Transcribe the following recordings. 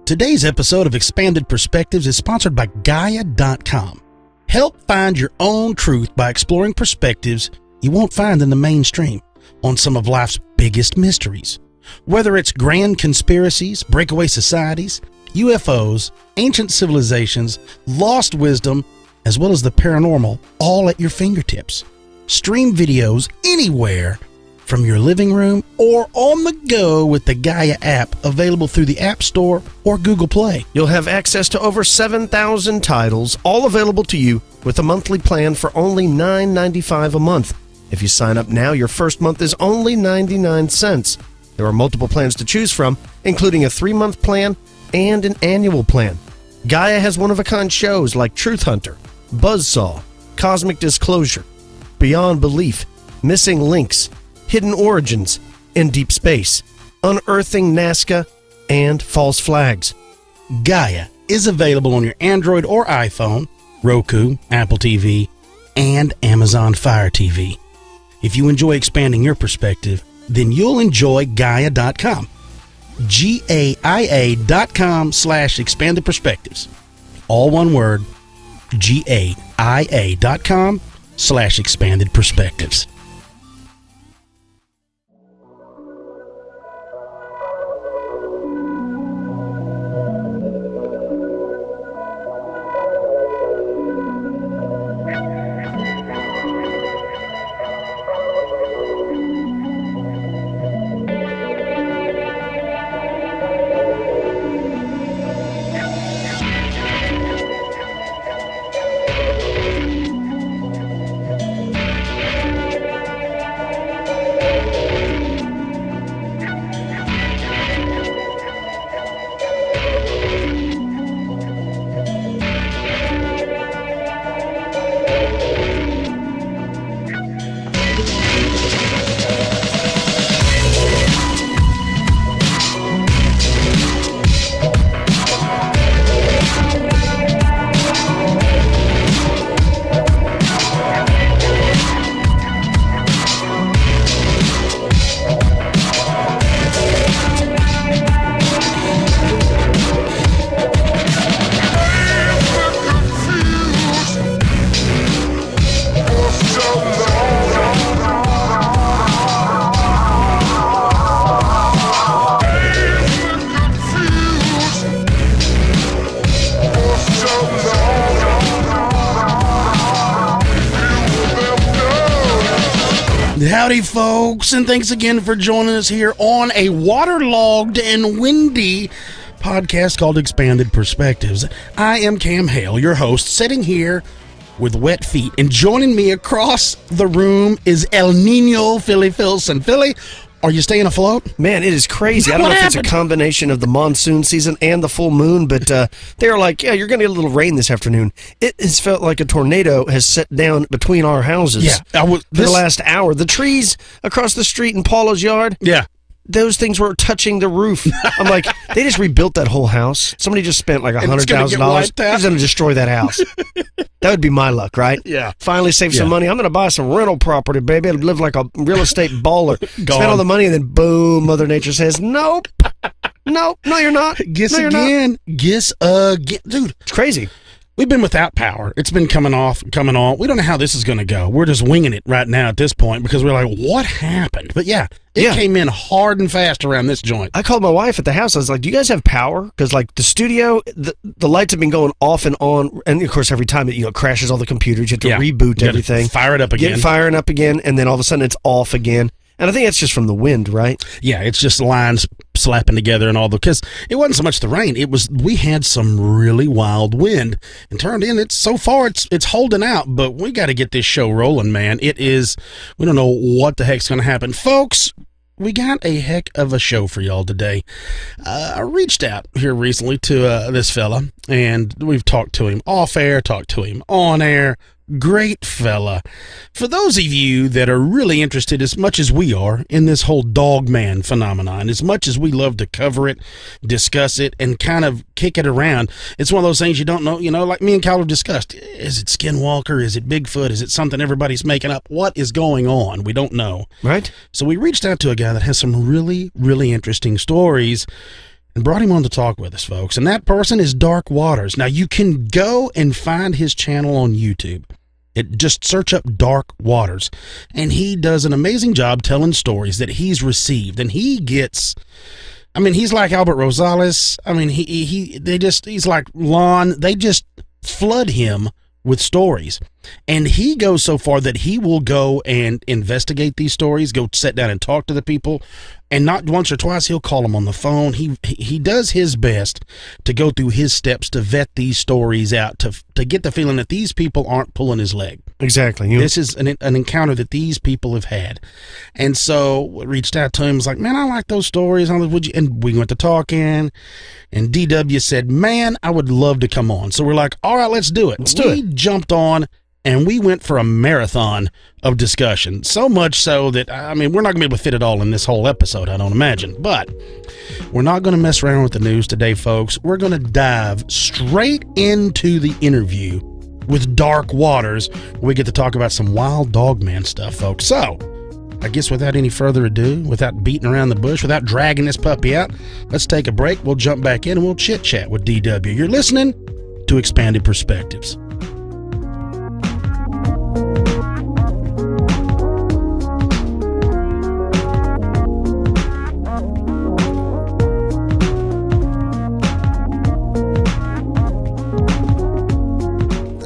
Today's episode of Expanded Perspectives is sponsored by Gaia.com. Help find your own truth by exploring perspectives you won't find in the mainstream on some of life's biggest mysteries. Whether it's grand conspiracies, breakaway societies, UFOs, ancient civilizations, lost wisdom, as well as the paranormal, all at your fingertips. Stream videos anywhere from your living room or on the go with the Gaia app, available through the App Store or Google Play. You'll have access to over 7,000 titles, all available to you with a monthly plan for only $9.95 a month. If you sign up now, your first month is only 99 cents. There are multiple plans to choose from, including a 3-month plan and an annual plan. Gaia has one-of-a-kind shows like Truth Hunter, Buzzsaw, Cosmic Disclosure, Beyond Belief, Missing Links, Hidden Origins, In Deep Space, Unearthing Nazca, and False Flags. Gaia is available on your Android or iPhone, Roku, Apple TV, and Amazon Fire TV. If you enjoy expanding your perspective, then you'll enjoy Gaia.com. GAIA.com/expanded perspectives. All one word, GAIA.com/expanded perspectives. Howdy, folks, and thanks again for joining us here on a waterlogged and windy podcast called Expanded Perspectives. I am Cam Hale, your host, sitting here with wet feet, and joining me across the room is El Nino Philly Filson. Philly, are you staying afloat? Man, it is crazy. I don't know if it's a combination of the monsoon season and the full moon, but they're like, yeah, you're going to get a little rain this afternoon. It has felt like a tornado has set down between our houses. Yeah, for the last hour. The trees across the street in Paulo's yard. Yeah. Those things were touching the roof. I'm like, they just rebuilt that whole house. Somebody just spent like $100,000. They're going to destroy that house. That would be my luck, right? Yeah. Finally save some money. I'm going to buy some rental property, baby. I'd live like a real estate baller. Spend all the money, and then boom, Mother Nature says, nope. Nope. No, you're not. Guess no, again. Guess again. Dude. It's crazy. We've been without power. It's been coming off, coming on. We don't know how this is going to go. We're just winging it right now at this point because we're like, what happened? But yeah, it came in hard and fast around this joint. I called my wife at the house. I was like, do you guys have power? Because like the studio, the lights have been going off and on. And of course, every time it crashes all the computers, you have to reboot everything. Fire it up again. Get firing up again. And then all of a sudden it's off again. And I think that's just from the wind, right? Yeah, it's just lines slapping together and all because it wasn't so much the rain. It was, we had some really wild wind and turned in. So far it's holding out, but we got to get this show rolling, man. It is, we don't know what the heck's going to happen. Folks, we got a heck of a show for y'all today. I reached out here recently to this fella, and we've talked to him off air, talked to him on air. Great fella. For those of you that are really interested as much as we are in this whole Dogman phenomenon, as much as we love to cover it, discuss it, and kind of kick it around, it's one of those things you don't know, like me and Kyle have discussed. Is it Skinwalker? Is it Bigfoot? Is it something everybody's making up? What is going on? We don't know. Right. So we reached out to a guy that has some really, really interesting stories. and brought him on to talk with us, folks. And that person is Dark Waters. Now, you can go and find his channel on YouTube. Just search up Dark Waters. And he does an amazing job telling stories that he's received. And he gets... I mean, he's like Albert Rosales. I mean, he's like Lon. They just flood him with stories. And he goes so far that he will go and investigate these stories, go sit down and talk to the people, and not once or twice, he'll call them on the phone. He does his best to go through his steps to vet these stories out, to get the feeling that these people aren't pulling his leg. Exactly. This is an encounter that these people have had. And so reached out to him, was like, man, I like those stories. And we went to talking, and DW said, man, I would love to come on. So we're like, all right, let's do it. We jumped on, and we went for a marathon of discussion. So much so that, I mean, we're not going to be able to fit it all in this whole episode, I don't imagine. But we're not going to mess around with the news today, folks. We're going to dive straight into the interview with Dark Waters. We get to talk about some wild Dogman stuff, folks. So, I guess without any further ado, without beating around the bush, without dragging this puppy out, let's take a break. We'll jump back in and we'll chit-chat with DW. You're listening to Expanded Perspectives.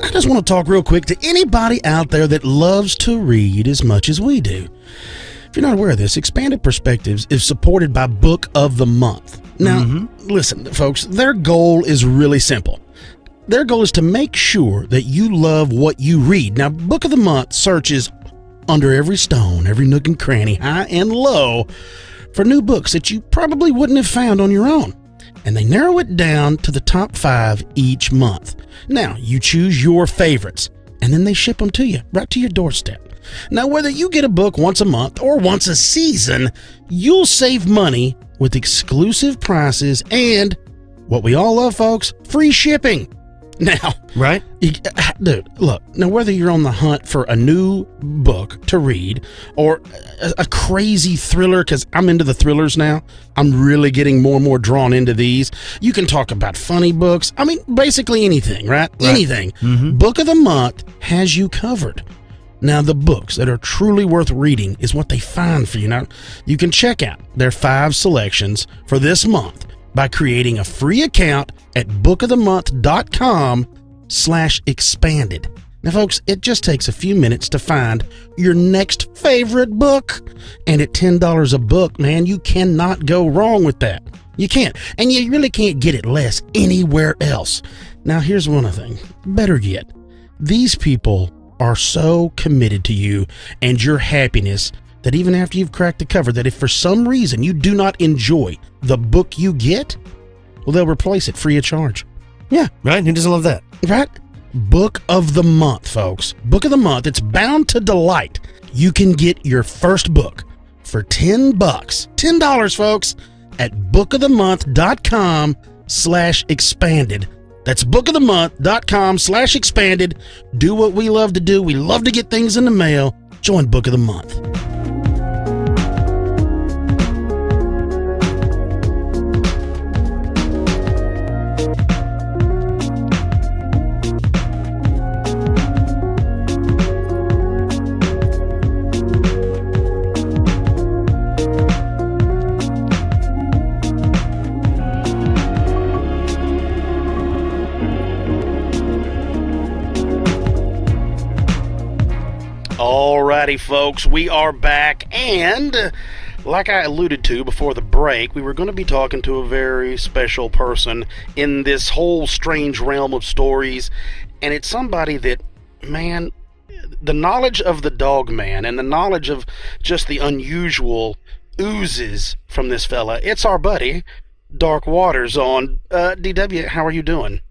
I just want to talk real quick to anybody out there that loves to read as much as we do. If you're not aware of this, Expanded Perspectives is supported by Book of the Month. Now, listen, folks, their goal is really simple. Their goal is to make sure that you love what you read. Now, Book of the Month searches under every stone, every nook and cranny, high and low, for new books that you probably wouldn't have found on your own. And they narrow it down to the top 5 each month. Now, you choose your favorites, and then they ship them to you, right to your doorstep. Now, whether you get a book once a month or once a season, you'll save money with exclusive prices and, what we all love, folks, free shipping. Now, right? Dude, look, now whether you're on the hunt for a new book to read or a crazy thriller, because I'm into the thrillers now, I'm really getting more and more drawn into these. You can talk about funny books. I mean, basically anything, right? Anything. Book of the Month has you covered. Now, the books that are truly worth reading is what they find for you. Now, you can check out their 5 selections for this month by creating a free account at bookofthemonth.com/expanded. Now, folks, it just takes a few minutes to find your next favorite book. And at $10 a book, man, you cannot go wrong with that. You can't. And you really can't get it less anywhere else. Now, here's one thing. Better yet, these people are so committed to you and your happiness that even after you've cracked the cover, that if for some reason you do not enjoy the book you get, well, they'll replace it free of charge. Yeah. Right? Who doesn't love that? Right? Book of the Month, folks. Book of the Month. It's bound to delight. You can get your first book for $10. $10, folks, at bookofthemonth.com/expanded. That's bookofthemonth.com/expanded. Do what we love to do. We love to get things in the mail. Join Book of the Month. Alrighty, folks, we are back, and like I alluded to before the break, we were going to be talking to a very special person in this whole strange realm of stories, and it's somebody that, man, the knowledge of the Dogman and the knowledge of just the unusual oozes from this fella. It's our buddy, Dark Waters on. DW, how are you doing?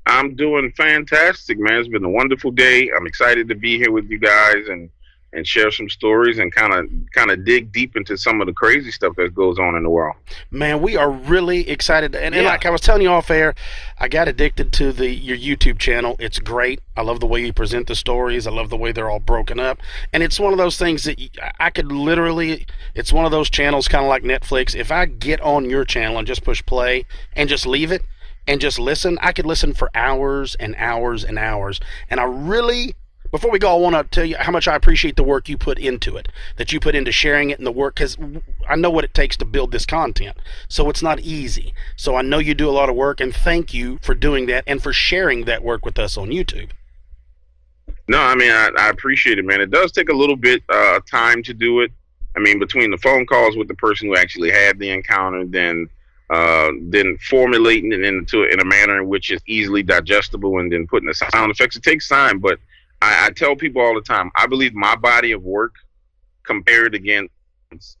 I'm doing fantastic, man. It's been a wonderful day. I'm excited to be here with you guys and and share some stories and kind of dig deep into some of the crazy stuff that goes on in the world. Man, we are really excited. And like I was telling you off air, I got addicted to your YouTube channel. It's great. I love the way you present the stories. I love the way they're all broken up. And it's one of those things that I could literally, it's one of those channels kind of like Netflix. If I get on your channel and just push play and just leave it and just listen, I could listen for hours and hours and hours. And I really, before we go, I want to tell you how much I appreciate the work you put into it, that you put into sharing it and the work, because I know what it takes to build this content. So it's not easy. So I know you do a lot of work, and thank you for doing that and for sharing that work with us on YouTube. No, I mean, I appreciate it, man. It does take a little bit of time to do it. I mean, between the phone calls with the person who actually had the encounter, then formulating it in a manner in which is easily digestible, and then putting the sound effects. It takes time, but I tell people all the time, I believe my body of work compared against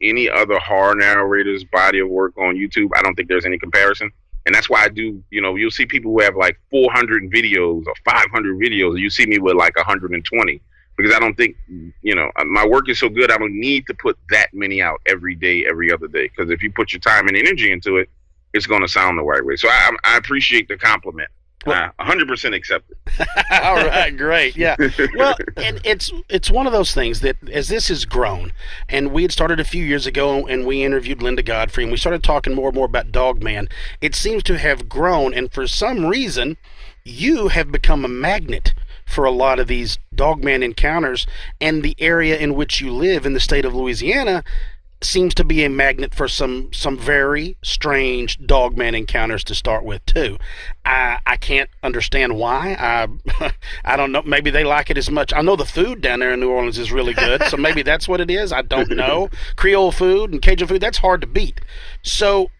any other horror narrator's body of work on YouTube, I don't think there's any comparison. And that's why I do, you'll see people who have like 400 videos or 500 videos, and you see me with like 120, because I don't think, my work is so good, I don't need to put that many out every day, every other day. Because if you put your time and energy into it, it's going to sound the right way. So I appreciate the compliment. 100% accepted. All right, great. Yeah. Well, and it's one of those things that as this has grown, and we had started a few years ago, and we interviewed Linda Godfrey, and we started talking more and more about Dogman. It seems to have grown, and for some reason, you have become a magnet for a lot of these Dogman encounters, and the area in which you live in the state of Louisiana seems to be a magnet for some very strange Dogman encounters to start with too. I can't understand why. I don't know. Maybe they like it as much. I know the food down there in New Orleans is really good, so maybe that's what it is. I don't know. Creole food and Cajun food, that's hard to beat. So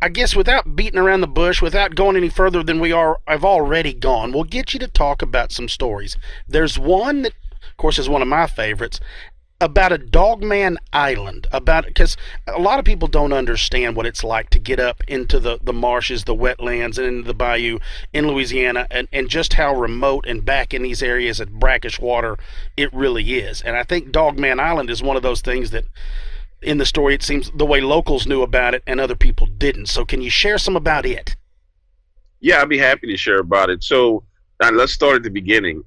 I guess without beating around the bush, without going any further than I've already gone, we'll get you to talk about some stories. There's one that, of course, is one of my favorites, about a Dogman Island, because a lot of people don't understand what it's like to get up into the marshes, the wetlands, and into the bayou in Louisiana, and just how remote and back in these areas of brackish water it really is. And I think Dogman Island is one of those things that in the story it seems the way locals knew about it and other people didn't. So can you share some about it? Yeah, I'd be happy to share about it. So let's start at the beginning.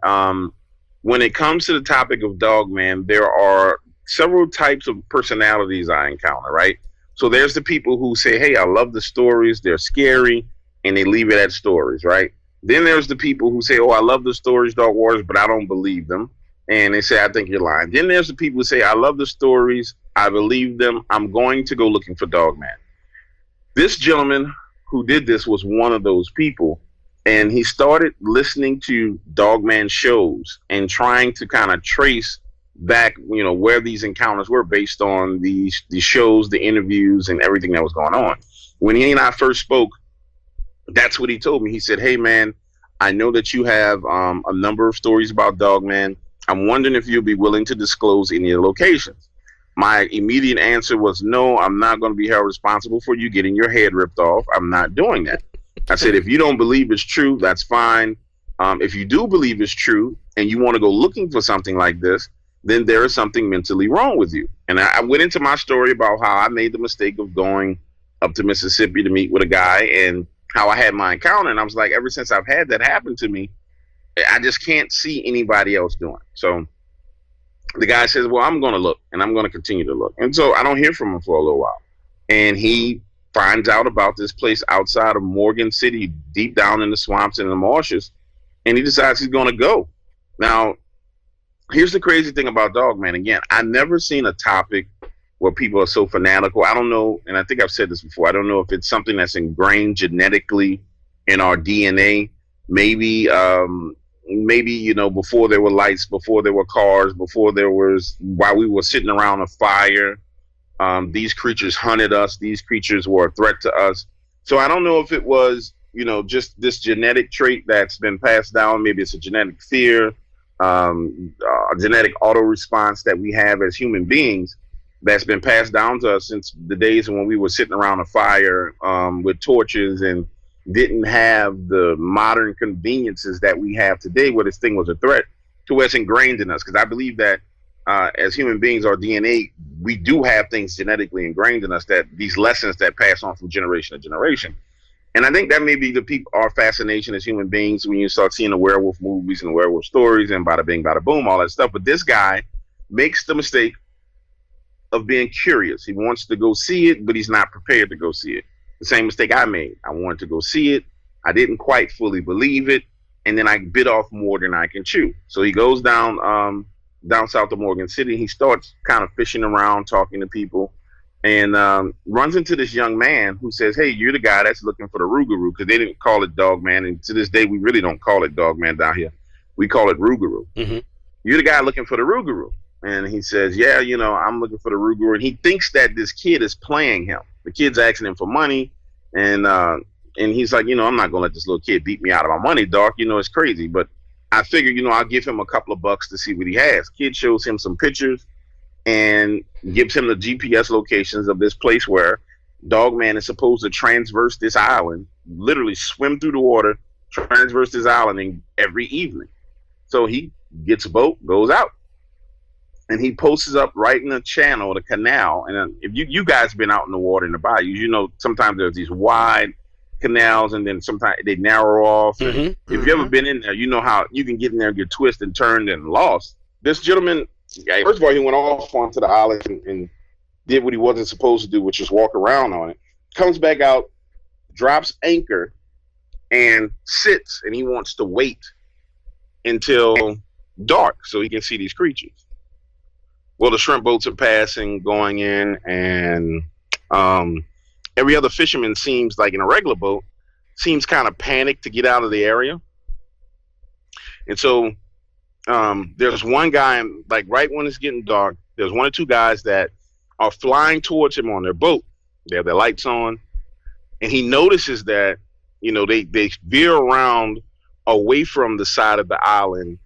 When it comes to the topic of Dogman, there are several types of personalities I encounter, right? So there's the people who say, hey, I love the stories, they're scary, and they leave it at stories, right? Then there's the people who say, oh, I love the stories, Dog Waters, but I don't believe them. And they say, I think you're lying. Then there's the people who say, I love the stories, I believe them, I'm going to go looking for Dogman. This gentleman who did this was one of those people. And he started listening to Dogman shows and trying to kind of trace back, where these encounters were based on the shows, the interviews, and everything that was going on. When he and I first spoke, that's what he told me. He said, hey, man, I know that you have a number of stories about Dogman. I'm wondering if you'll be willing to disclose any of the locations. My immediate answer was, no, I'm not going to be held responsible for you getting your head ripped off. I'm not doing that. I said, if you don't believe it's true, that's fine. If you do believe it's true and you want to go looking for something like this, then there is something mentally wrong with you. And I went into my story about how I made the mistake of going up to Mississippi to meet with a guy and how I had my encounter. And I was like, ever since I've had that happen to me, I just can't see anybody else doing it. So the guy says, well, I'm going to look, and I'm going to continue to look. And so I don't hear from him for a little while. And he finds out about this place outside of Morgan City, deep down in the swamps and the marshes, and he decides he's going to go. Now, here's the crazy thing about Dogman. Again, I've never seen a topic where people are so fanatical. I don't know, and I think I've said this before, I don't know if it's something that's ingrained genetically in our DNA. Maybe, before there were lights, before there were cars, while we were sitting around a fire, these creatures hunted us. These creatures were a threat to us. So I don't know if it was, just this genetic trait that's been passed down. Maybe it's a genetic fear, a genetic auto response that we have as human beings that's been passed down to us since the days when we were sitting around a fire with torches and didn't have the modern conveniences that we have today, where this thing was a threat, to where it's ingrained in us. Because I believe that as human beings, our DNA, we do have things genetically ingrained in us, that these lessons that pass on from generation to generation. And I think that may be our fascination as human beings when you start seeing the werewolf movies and werewolf stories and bada bing, bada boom, all that stuff. But this guy makes the mistake of being curious. He wants to go see it, but he's not prepared to go see it. The same mistake I made. I wanted to go see it. I didn't quite fully believe it. And then I bit off more than I can chew. So he goes down south of Morgan City. He starts kind of fishing around, talking to people, and runs into this young man who says, hey, you're the guy that's looking for the Rougarou, because they didn't call it Dogman. And to this day, we really don't call it Dogman down here. We call it Rougarou. Mm-hmm. You're the guy looking for the Rougarou. And he says, yeah, I'm looking for the Rougarou. And he thinks that this kid is playing him. The kid's asking him for money. And he's like, I'm not going to let this little kid beat me out of my money, Doc. It's crazy. But I figure, I'll give him a couple of bucks to see what he has. Kid shows him some pictures and gives him the GPS locations of this place where Dogman is supposed to transverse this island, literally swim through the water, transverse this island every evening. So he gets a boat, goes out. And he posts up right in the channel, the canal. And if you guys been out in the water in the bayou, sometimes there's these wide canals, and then sometimes they narrow off. Mm-hmm. If you ever been in there, you know how you can get in there and get twisted and turned and lost. This gentleman, first of all, he went off onto the island and did what he wasn't supposed to do, which is walk around on it. Comes back out, drops anchor, and sits, and he wants to wait until dark so he can see these creatures. Well, the shrimp boats are passing, going in, and every other fisherman seems, like in a regular boat, seems kind of panicked to get out of the area. And so there's one guy, like right when it's getting dark, there's one or two guys that are flying towards him on their boat. They have their lights on. And he notices that, they veer around away from the side of the island,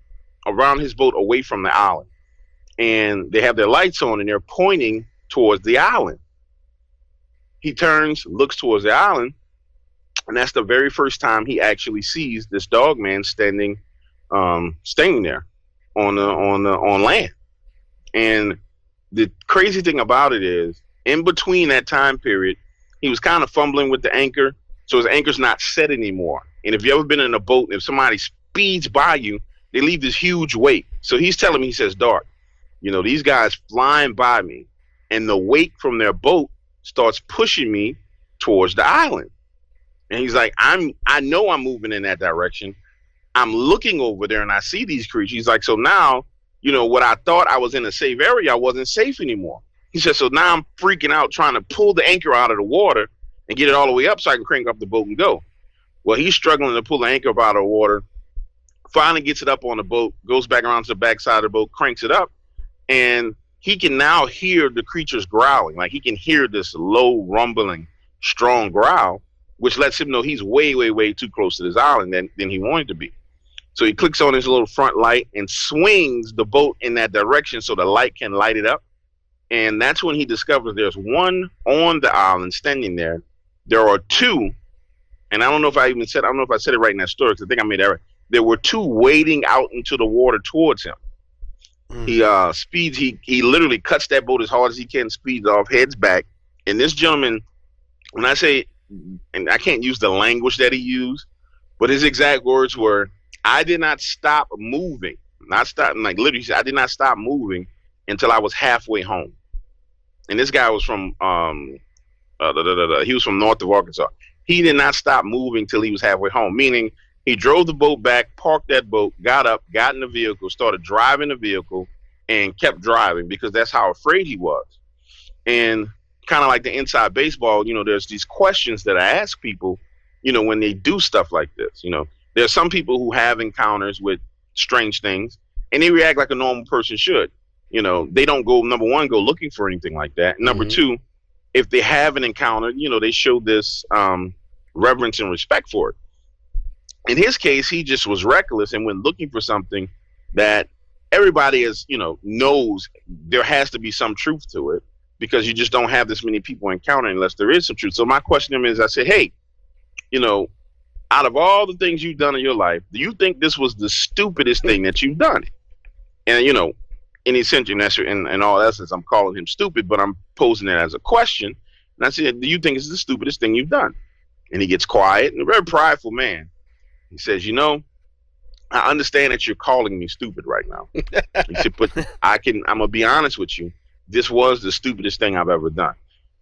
around his boat away from the island. And they have their lights on, and they're pointing towards the island. He turns, looks towards the island, and that's the very first time he actually sees this Dogman standing there on land. And the crazy thing about it is, in between that time period, he was kind of fumbling with the anchor, so his anchor's not set anymore. And if you've ever been in a boat, and if somebody speeds by you, they leave this huge weight. So he's telling me, he says, Dark, these guys flying by me, and the weight from their boat starts pushing me towards the island. And he's like, I know I'm moving in that direction. I'm looking over there and I see these creatures. He's like, so now, what I thought I was in a safe area, I wasn't safe anymore. He said, so now I'm freaking out trying to pull the anchor out of the water and get it all the way up so I can crank up the boat and go. Well, he's struggling to pull the anchor up out of the water, finally gets it up on the boat, goes back around to the back side of the boat, cranks it up, and he can now hear the creatures growling. Like, he can hear this low, rumbling, strong growl, which lets him know he's way, way, way too close to this island than he wanted to be. So he clicks on his little front light and swings the boat in that direction so the light can light it up. And that's when he discovers there's one on the island standing there. There are two, and I don't know if I said it right in that story, because I think I made that right. There were two wading out into the water towards him. He speeds, he literally cuts that boat as hard as he can, speeds off, heads back. And this gentleman, when I say, and I can't use the language that he used, but his exact words were, I did not stop moving. Literally, I did not stop moving until I was halfway home. And this guy was from, he was from north of Arkansas. He did not stop moving till he was halfway home, meaning he drove the boat back, parked that boat, got up, got in the vehicle, started driving the vehicle, and kept driving because that's how afraid he was. And kind of like the inside baseball, there's these questions that I ask people, when they do stuff like this. There's some people who have encounters with strange things, and they react like a normal person should. They don't go, number one, go looking for anything like that. Number two, if they have an encounter, they show this reverence and respect for it. In his case, he just was reckless and went looking for something that everybody knows there has to be some truth to it, because you just don't have this many people encountering unless there is some truth. So my question to him is, I said, hey, out of all the things you've done in your life, do you think this was the stupidest thing that you've done? And, in essential, in all essence, I'm calling him stupid, but I'm posing it as a question. And I said, do you think it's the stupidest thing you've done? And he gets quiet, and a very prideful man. He says, I understand that you're calling me stupid right now. He said, but I'm going to be honest with you. This was the stupidest thing I've ever done.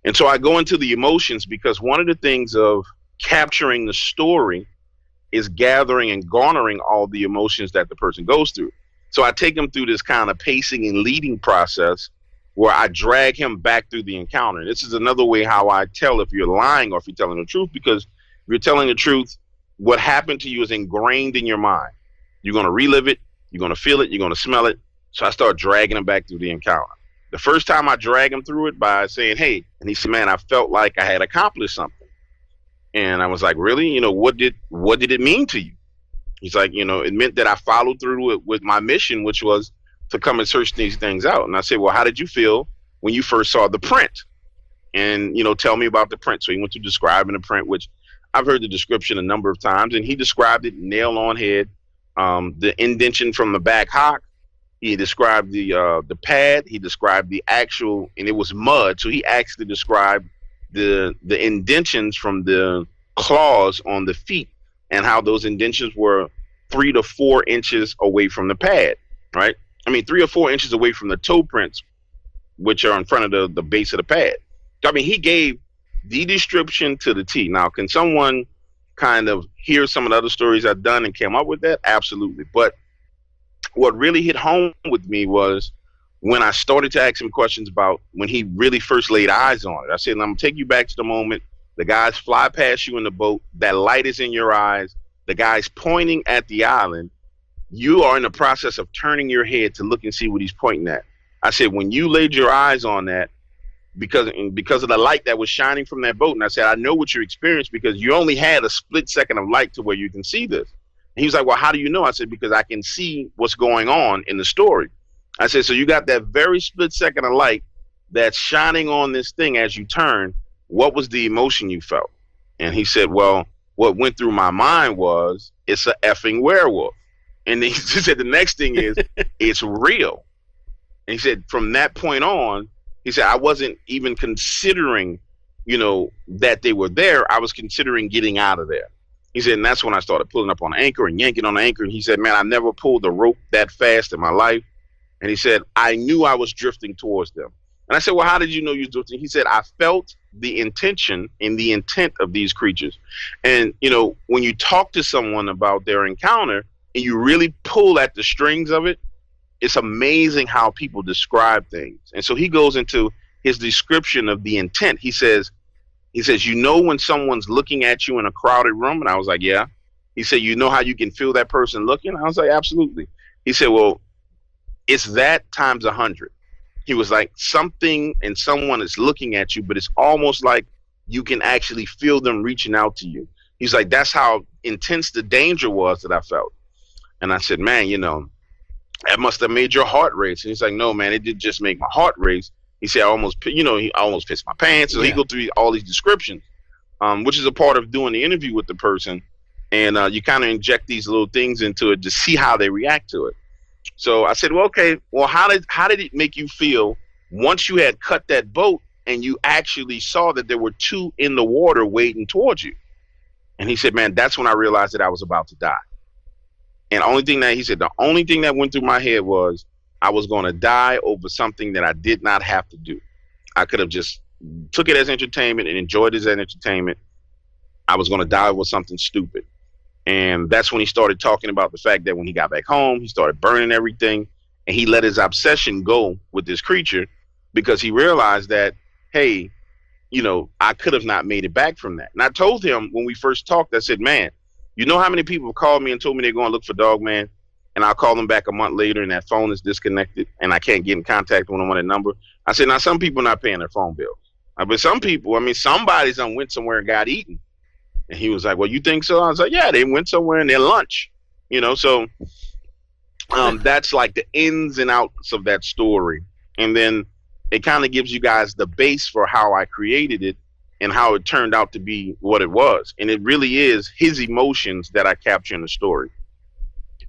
And so I go into the emotions, because one of the things of capturing the story is gathering and garnering all the emotions that the person goes through. So I take him through this kind of pacing and leading process where I drag him back through the encounter. This is another way how I tell if you're lying or if you're telling the truth, because if you're telling the truth, what happened to you is ingrained in your mind. You're going to relive it. You're going to feel it. You're going to smell it. So I start dragging him back through the encounter. The first time I drag him through it by saying, hey, and he said, man, I felt like I had accomplished something. And I was like, really? What did it mean to you? He's like, it meant that I followed through with my mission, which was to come and search these things out. And I said, well, how did you feel when you first saw the print? And, tell me about the print. So he went to describing the print, which I've heard the description a number of times, and he described it nail on head. The indention from the back hock. He described the pad. He described the actual, and it was mud. So he actually described the indentions from the claws on the feet and how those indentions were 3 to 4 inches away from the pad, right? 3 or 4 inches away from the toe prints, which are in front of the base of the pad. He gave the description to the T. Now, can someone kind of hear some of the other stories I've done and came up with that? Absolutely. But what really hit home with me was when I started to ask him questions about when he really first laid eyes on it. I said, I'm going to take you back to the moment the guys fly past you in the boat, that light is in your eyes, the guy's pointing at the island, you are in the process of turning your head to look and see what he's pointing at. I said, when you laid your eyes on that, because of the light that was shining from that boat, and I said, I know what you experienced because you only had a split second of light to where you can see this. And he was like, well, how do you know? I said, because I can see what's going on in the story. I said, so you got that very split second of light that's shining on this thing as you turn. What was the emotion you felt? And he said, well, what went through my mind was, it's a effing werewolf. And then he said, the next thing is, it's real. And he said, from that point on, he said, I wasn't even considering, that they were there. I was considering getting out of there. He said, and that's when I started pulling up on the anchor and yanking on the anchor. And he said, man, I never pulled the rope that fast in my life. And he said, I knew I was drifting towards them. And I said, well, how did you know you were drifting? He said, I felt the intention and the intent of these creatures. And, when you talk to someone about their encounter and you really pull at the strings of it, it's amazing how people describe things. And so he goes into his description of the intent. He says, when someone's looking at you in a crowded room? And I was like, yeah. He said, how you can feel that person looking? I was like, absolutely. He said, well, it's that times 100. He was like, something and someone is looking at you, but it's almost like you can actually feel them reaching out to you. He's like, that's how intense the danger was that I felt. And I said, man, that must have made your heart race. And he's like, no, man, it didn't just make my heart race. He said, he almost pissed my pants. So he go through all these descriptions, which is a part of doing the interview with the person. And you kind of inject these little things into it to see how they react to it. So I said, well, okay, well, how did it make you feel once you had cut that boat and you actually saw that there were 2 in the water waiting towards you? And he said, man, that's when I realized that I was about to die. And the only thing that went through my head was I was going to die over something that I did not have to do. I could have just took it as entertainment and enjoyed it as entertainment. I was going to die over something stupid. And that's when he started talking about the fact that when he got back home, he started burning everything and he let his obsession go with this creature because he realized that, hey, I could have not made it back from that. And I told him when we first talked, I said, man, you know how many people have called me and told me they're going to look for Dogman, and I'll call them back a month later and that phone is disconnected and I can't get in contact with them on that number. I said, now some people are not paying their phone bills. But some people, somebody's done went somewhere and got eaten. And he was like, well, you think so? I was like, yeah, they went somewhere and their lunch, so that's like the ins and outs of that story. And then it kind of gives you guys the base for how I created it and how it turned out to be what it was. And it really is his emotions that I capture in the story.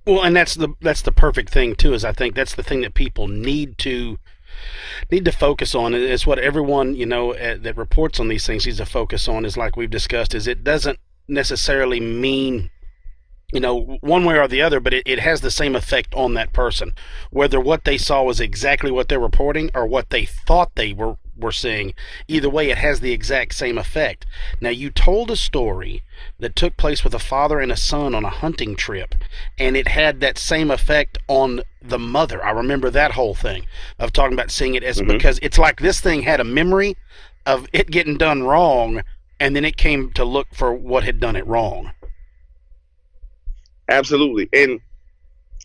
Well, and that's the perfect thing too. Is I think that's the thing that people need to focus on. Is what everyone that reports on these things needs to focus on. Is like we've discussed. Is it doesn't necessarily mean one way or the other, but it has the same effect on that person, whether what they saw was exactly what they're reporting or what they thought they were seeing. Either way, it has the exact same effect. Now, you told a story that took place with a father and a son on a hunting trip, and it had that same effect on the mother. I remember that whole thing of talking about seeing it as because it's like this thing had a memory of it getting done wrong, and then it came to look for what had done it wrong. Absolutely. And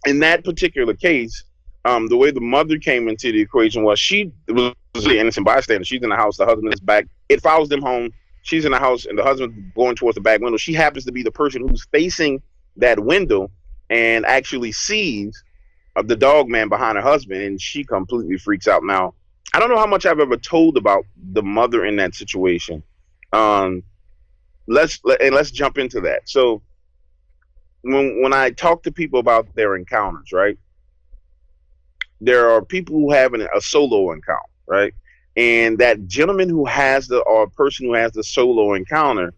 in that particular case, the way the mother came into the equation was she was the innocent bystander. She's in the house, the husband is back. It follows them home. She's in the house, and the husband's going towards the back window. She happens to be the person who's facing that window and actually sees the dog man behind her husband, and she completely freaks out. Now, I don't know how much I've ever told about the mother in that situation. Let's jump into that. So, when I talk to people about their encounters, right, there are people who have a solo encounter, right? And that gentleman who has or person who has the solo encounter,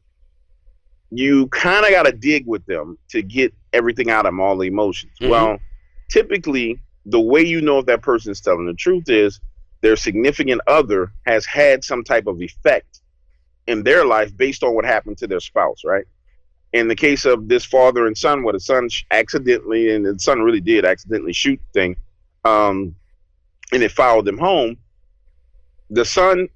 you kind of got to dig with them to get everything out of them, all the emotions. Well, typically, the way you know if that person is telling the truth is their significant other has had some type of effect in their life based on what happened to their spouse, right? In the case of this father and son, where the son accidentally, and the son really did accidentally shoot the thing, and it followed them home, the son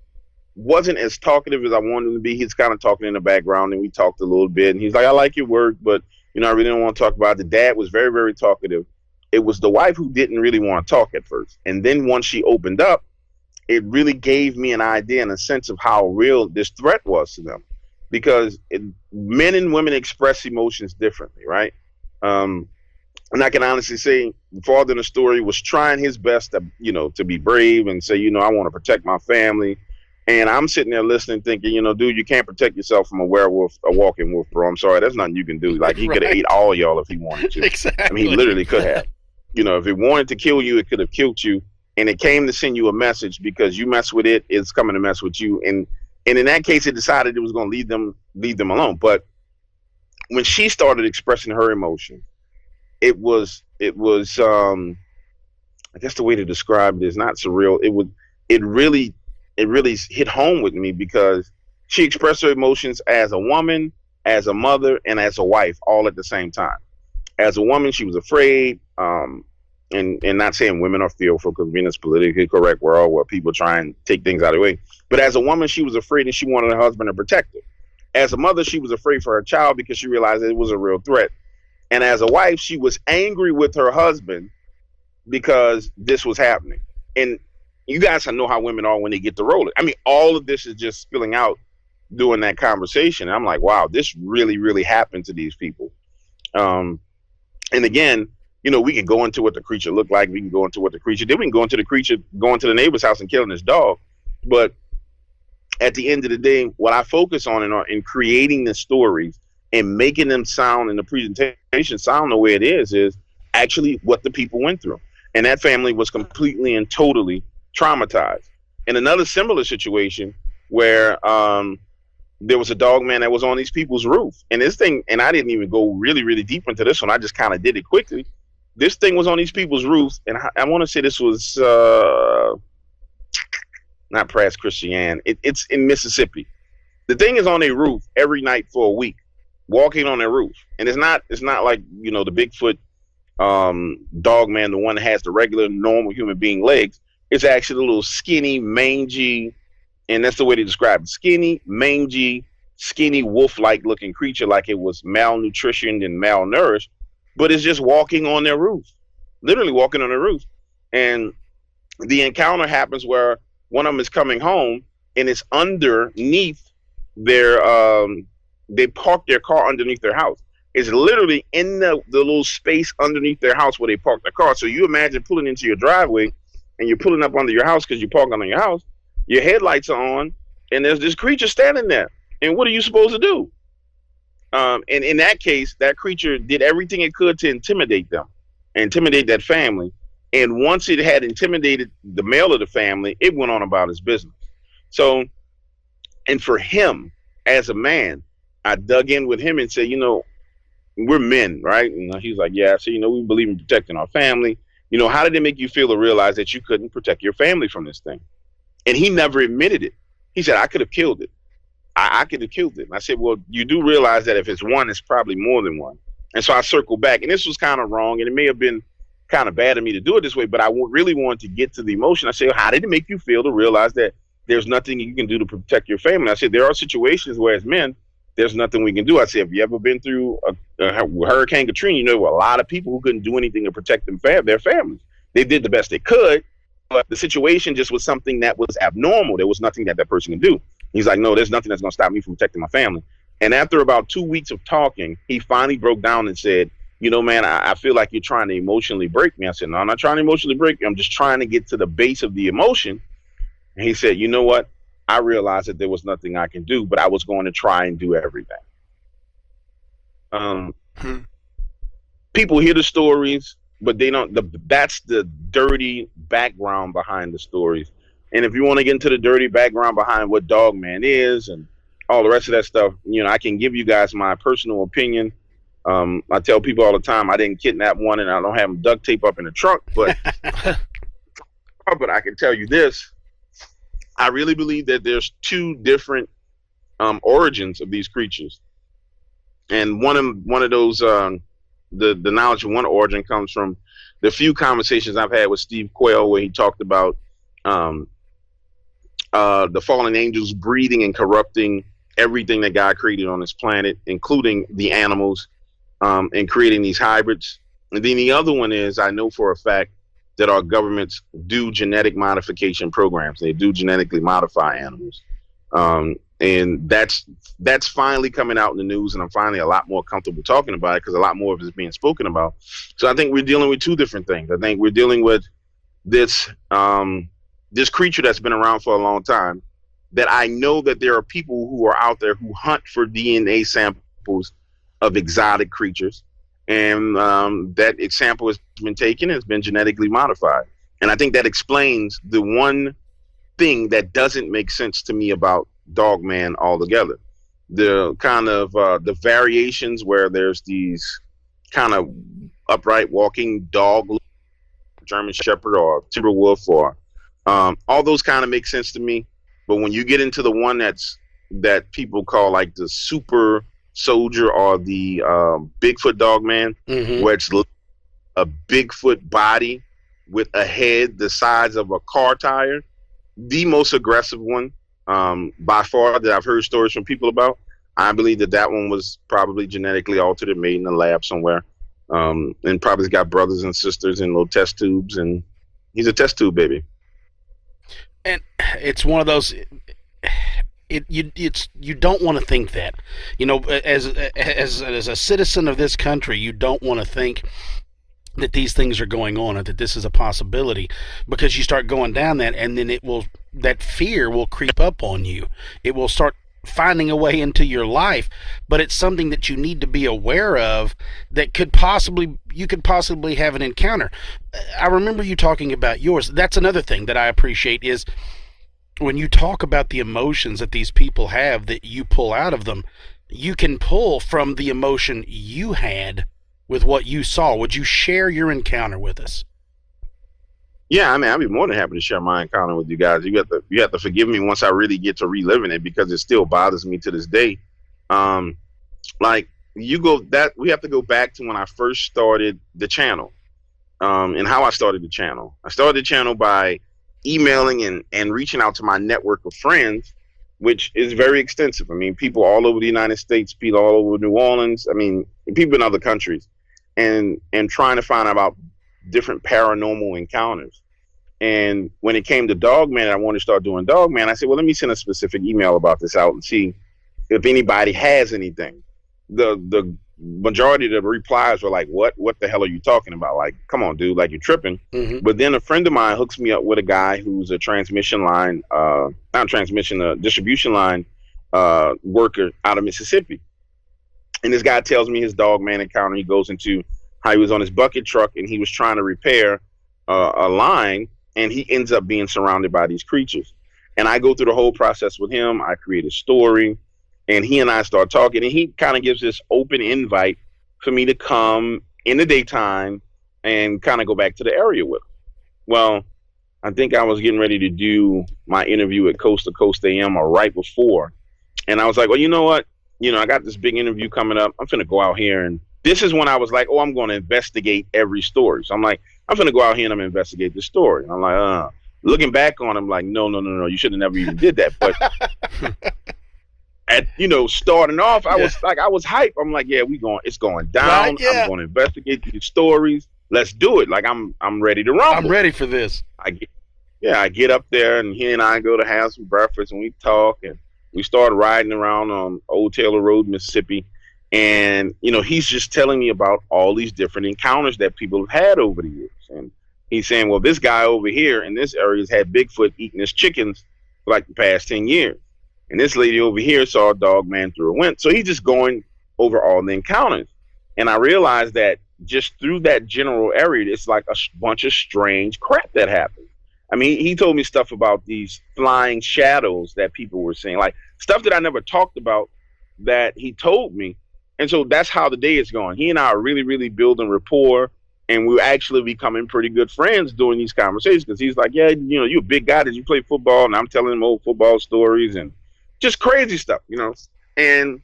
wasn't as talkative as I wanted him to be. He's kind of talking in the background, and we talked a little bit, and he's like, I like your work, but, I really don't want to talk about it. The dad was very, very talkative. It was the wife who didn't really want to talk at first. And then once she opened up, it really gave me an idea and a sense of how real this threat was to them. Because men and women express emotions differently, right? And I can honestly say the father in the story was trying his best to be brave and say, I want to protect my family. And I'm sitting there listening, thinking, dude, you can't protect yourself from a werewolf, a walking wolf, bro. I'm sorry, there's nothing you can do. Like, he could have ate all y'all if he wanted to. Exactly. I mean, he literally could have. If it wanted to kill you, it could have killed you. And it came to send you a message because you mess with it, it's coming to mess with you. And in that case, it decided it was going to leave them alone. But when she started expressing her emotion, it was I guess the way to describe it is not surreal. It really hit home with me because she expressed her emotions as a woman, as a mother, and as a wife, all at the same time. As a woman, she was afraid, and not saying women are fearful, because we're in this politically correct world where people try and take things out of the way. But as a woman, she was afraid, and she wanted her husband to protect her. As a mother, she was afraid for her child because she realized it was a real threat. And as a wife, she was angry with her husband because this was happening. And you guys know how women are when they get to rolling. I mean, all of this is just spilling out during that conversation. And I'm like, wow, this really, really happened to these people. And again, we can go into what the creature looked like. We can go into what the creature did. We can go into the creature going to the neighbor's house and killing his dog. But at the end of the day, what I focus on in creating the stories and making them sound in the presentation sound the way it is actually what the people went through. And that family was completely and totally traumatized. In another similar situation where there was a dog man that was on these people's roof. And this thing, and I didn't even go really, really deep into this one. I just kind of did it quickly. This thing was on these people's roofs. And I want to say this was not Pratt Christian. It's in Mississippi. The thing is on their roof every night for a week, walking on their roof. And it's not like, the Bigfoot dog man, the one that has the regular normal human being legs. It's actually a little skinny, mangy, and that's the way they describe it. Skinny, mangy, skinny wolf-like looking creature, like it was malnutritioned and malnourished, but it's just walking on their roof, literally walking on their roof. And the encounter happens where one of them is coming home and it's underneath their, they parked their car underneath their house. It's literally in the little space underneath their house where they parked their car. So you imagine pulling into your driveway and you're pulling up under your house because you parked under your house. Your headlights are on, and there's this creature standing there. And what are you supposed to do? And in that case, that creature did everything it could to intimidate them. intimidate that family. And once it had intimidated the male of the family, it went on about his business. So, and for him as a man, I dug in with him and said, we're men, right? And he's like, yeah. So, we believe in protecting our family. How did it make you feel to realize that you couldn't protect your family from this thing? And he never admitted it. He said, I could have killed it. I could have killed it. And I said, well, you do realize that if it's one, it's probably more than one. And so I circled back, and this was kind of wrong, and it may have been kind of bad of me to do it this way, but I really wanted to get to the emotion. I said, how did it make you feel to realize that there's nothing you can do to protect your family? I said, there are situations where as men, there's nothing we can do. I said, have you ever been through a Hurricane Katrina? A lot of people who couldn't do anything to protect their families. They did the best they could, but the situation just was something that was abnormal. There was nothing that person can do. He's like, no, there's nothing that's going to stop me from protecting my family. And after about 2 weeks of talking, he finally broke down and said, man, I feel like you're trying to emotionally break me. I said, no, I'm not trying to emotionally break you. I'm just trying to get to the base of the emotion. And he said, you know what? I realized that there was nothing I can do, but I was going to try and do everything. People hear the stories, but they don't. That's the dirty background behind the stories. And if you want to get into the dirty background behind what Dogman is and all the rest of that stuff, I can give you guys my personal opinion. I tell people all the time I didn't kidnap one, and I don't have them duct tape up in the trunk, but but I can tell you this. I really believe that there's two different origins of these creatures, and one of those the knowledge of one origin comes from the few conversations I've had with Steve Quayle, where he talked about the fallen angels breeding and corrupting everything that God created on this planet, including the animals, and creating these hybrids. And then the other one is, I know for a fact that our governments do genetic modification programs. They do genetically modify animals. And that's finally coming out in the news, and I'm finally a lot more comfortable talking about it because a lot more of it is being spoken about. So I think we're dealing with two different things. I think we're dealing with this creature that's been around for a long time, that I know that there are people who are out there who hunt for DNA samples of exotic creatures, and that sample has been taken and has been genetically modified. And I think that explains the one thing that doesn't make sense to me about Dogman altogether. The kind of the variations where there's these kind of upright walking dog, German Shepherd or Timberwolf, or all those kind of make sense to me. But when you get into the one that people call like the super soldier or the Bigfoot Dogman, where it's a Bigfoot body with a head the size of a car tire, the most aggressive one by far that I've heard stories from people about. I believe that one was probably genetically altered and made in a lab somewhere, and probably got brothers and sisters in little test tubes, and he's a test tube baby. And it's one of those. You don't want to think that, as a citizen of this country, you don't want to think that these things are going on and that this is a possibility, because you start going down that, and then that fear will creep up on you. It will start finding a way into your life, but it's something that you need to be aware of, that you could possibly have an encounter. I remember you talking about yours. That's another thing that I appreciate, is when you talk about the emotions that these people have that you pull out of them, you can pull from the emotion you had with what you saw. Would you share your encounter with us? Yeah, I mean, I'd be more than happy to share my encounter with you guys. You have to forgive me once I really get to reliving it, because it still bothers me to this day. We have to go back to when I first started the channel, and how I started the channel. I started the channel by emailing and reaching out to my network of friends, which is very extensive. I mean, people all over the United States, people all over New Orleans. I mean, people in other countries, and trying to find out about different paranormal encounters. And when it came to Dogman, I wanted to start doing Dogman. I said, well, let me send a specific email about this out and see if anybody has anything. The majority of the replies were like, what the hell are you talking about? Like, come on, dude, like, you're tripping. Mm-hmm. But then a friend of mine hooks me up with a guy who's a distribution line worker out of Mississippi. And this guy tells me his Dogman encounter. He goes into how he was on his bucket truck and he was trying to repair a line, and he ends up being surrounded by these creatures. And I go through the whole process with him. I create a story, and he and I start talking, and he kind of gives this open invite for me to come in the daytime and kind of go back to the area with him. Well, I think I was getting ready to do my interview at Coast to Coast AM or right before. And I was like, well, you know what? I got this big interview coming up. I'm going to go out here. And this is when I was like, oh, I'm going to investigate every story. So I'm like, I'm going to go out here and I'm going to investigate the story. And I'm like, looking back on him, like, no, you should have never even did that. But at, starting off, I was hyped. I'm like, yeah, it's going down. Right, yeah. I'm going to investigate these stories. Let's do it. Like, I'm ready to rumble. I'm ready for this. I get up there, and he and I go to have some breakfast, and we talk, and we start riding around on Old Taylor Road, Mississippi. And, he's just telling me about all these different encounters that people have had over the years. And he's saying, well, this guy over here in this area has had Bigfoot eating his chickens for like the past 10 years. And this lady over here saw a dog man through a window. So he's just going over all the encounters. And I realized that just through that general area, it's like a bunch of strange crap that happens. I mean, he told me stuff about these flying shadows that people were seeing, like stuff that I never talked about that he told me. And so that's how the day is going. He and I are really, really building rapport, and we're actually becoming pretty good friends during these conversations, because he's like, yeah, you're a big guy. Did you play football? And I'm telling him old football stories and just crazy stuff, And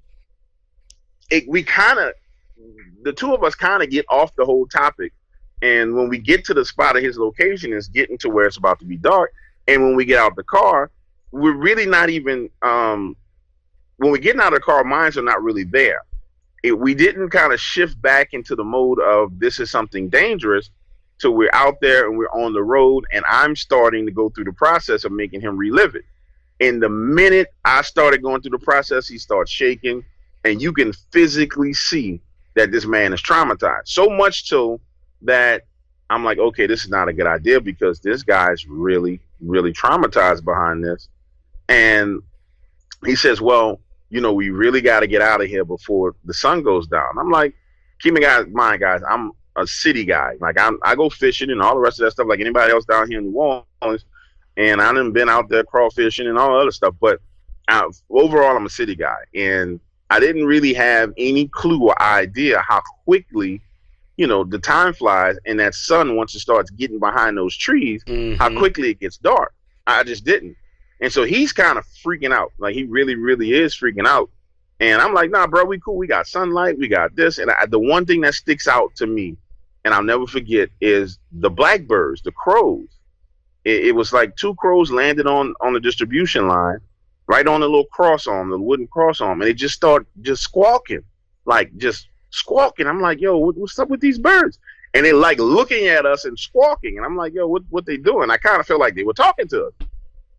the two of us kind of get off the whole topic. And when we get to the spot of his location, it's getting to where it's about to be dark. And when we get out the car, we're really not even, when we're getting out of the car, minds are not really there. We didn't kind of shift back into the mode of this is something dangerous. So we're out there and we're on the road, and I'm starting to go through the process of making him relive it. And the minute I started going through the process, he starts shaking, and you can physically see that this man is traumatized. So much so that I'm like, okay, this is not a good idea, because this guy's really, really traumatized behind this. And he says, well, we really got to get out of here before the sun goes down. I'm like, keep in mind, guys, I'm a city guy. Like, I go fishing and all the rest of that stuff like anybody else down here in New Orleans. And I done been out there crawfishing and all the other stuff. But overall, I'm a city guy. And I didn't really have any clue or idea how quickly, the time flies, and that sun, once it starts getting behind those trees, how quickly it gets dark. I just didn't. And so he's kind of freaking out. Like, he really, really is freaking out. And I'm like, nah, bro, we cool. We got sunlight. We got this. And the one thing that sticks out to me, and I'll never forget, is the blackbirds, the crows. It was like two crows landed on the distribution line, right on the little cross arm, the wooden cross arm. And they just start just squawking, like just squawking. I'm like, yo, what's up with these birds? And they like looking at us and squawking. And I'm like, yo, what they doing? I kind of felt like they were talking to us.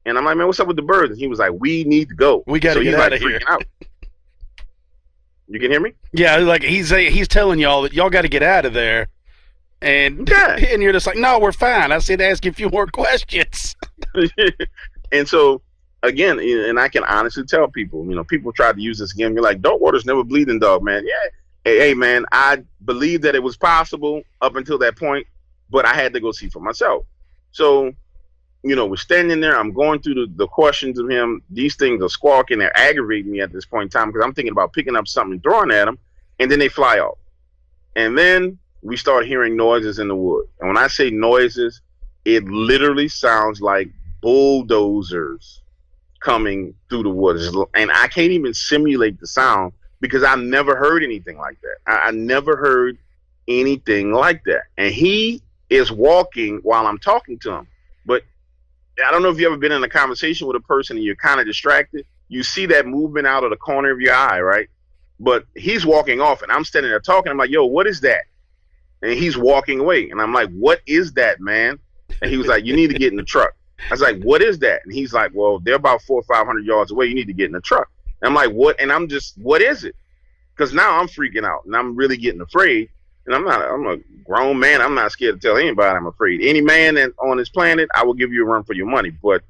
And I'm like, man, what's up with the birds? And he was like, we need to go. We got to get out of here. Out. You can hear me? Yeah, like he's telling y'all that y'all got to get out of there. And and you're just like, no, we're fine. I said ask you a few more questions. And so, again, and I can honestly tell people, people try to use this again. You're like, dark waters never bleed in dog, man. Yeah. Hey, man, I believe that it was possible up until that point, but I had to go see for myself. So, we're standing there. I'm going through the questions of him. These things are squawking. They're aggravating me at this point in time, because I'm thinking about picking up something and throwing at them, and then they fly off. And then we start hearing noises in the woods. And when I say noises, it literally sounds like bulldozers coming through the woods. And I can't even simulate the sound, because I never heard anything like that. I never heard anything like that. And he is walking while I'm talking to him. But I don't know if you've ever been in a conversation with a person and you're kind of distracted. You see that movement out of the corner of your eye, right? But he's walking off, and I'm standing there talking. I'm like, yo, what is that? And he's walking away. And I'm like, what is that, man? And he was like, you need to get in the truck. I was like, what is that? And he's like, well, they're about 400 or 500 yards away. You need to get in the truck. And I'm like, what? And I'm just, what is it? Because now I'm freaking out, and I'm really getting afraid. And I'm a grown man. I'm not scared to tell anybody I'm afraid. Any man on this planet, I will give you a run for your money. But,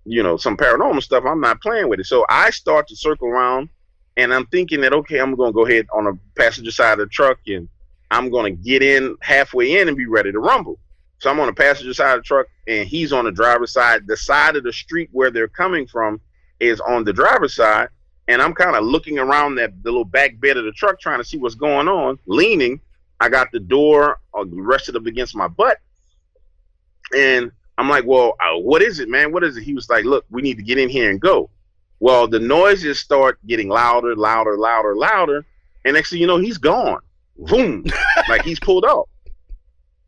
some paranormal stuff, I'm not playing with it. So I start to circle around, and I'm thinking that, okay, I'm going to go ahead on the passenger side of the truck, and I'm going to get in halfway in and be ready to rumble. So I'm on the passenger side of the truck, and he's on the driver's side. The side of the street where they're coming from is on the driver's side, and I'm kind of looking around the little back bed of the truck trying to see what's going on, leaning. I got the door rested up against my butt, and I'm like, well, what is it, man? What is it? He was like, look, we need to get in here and go. Well, the noises start getting louder, louder, louder, louder, and next thing you know, he's gone. Boom. Like he's pulled off.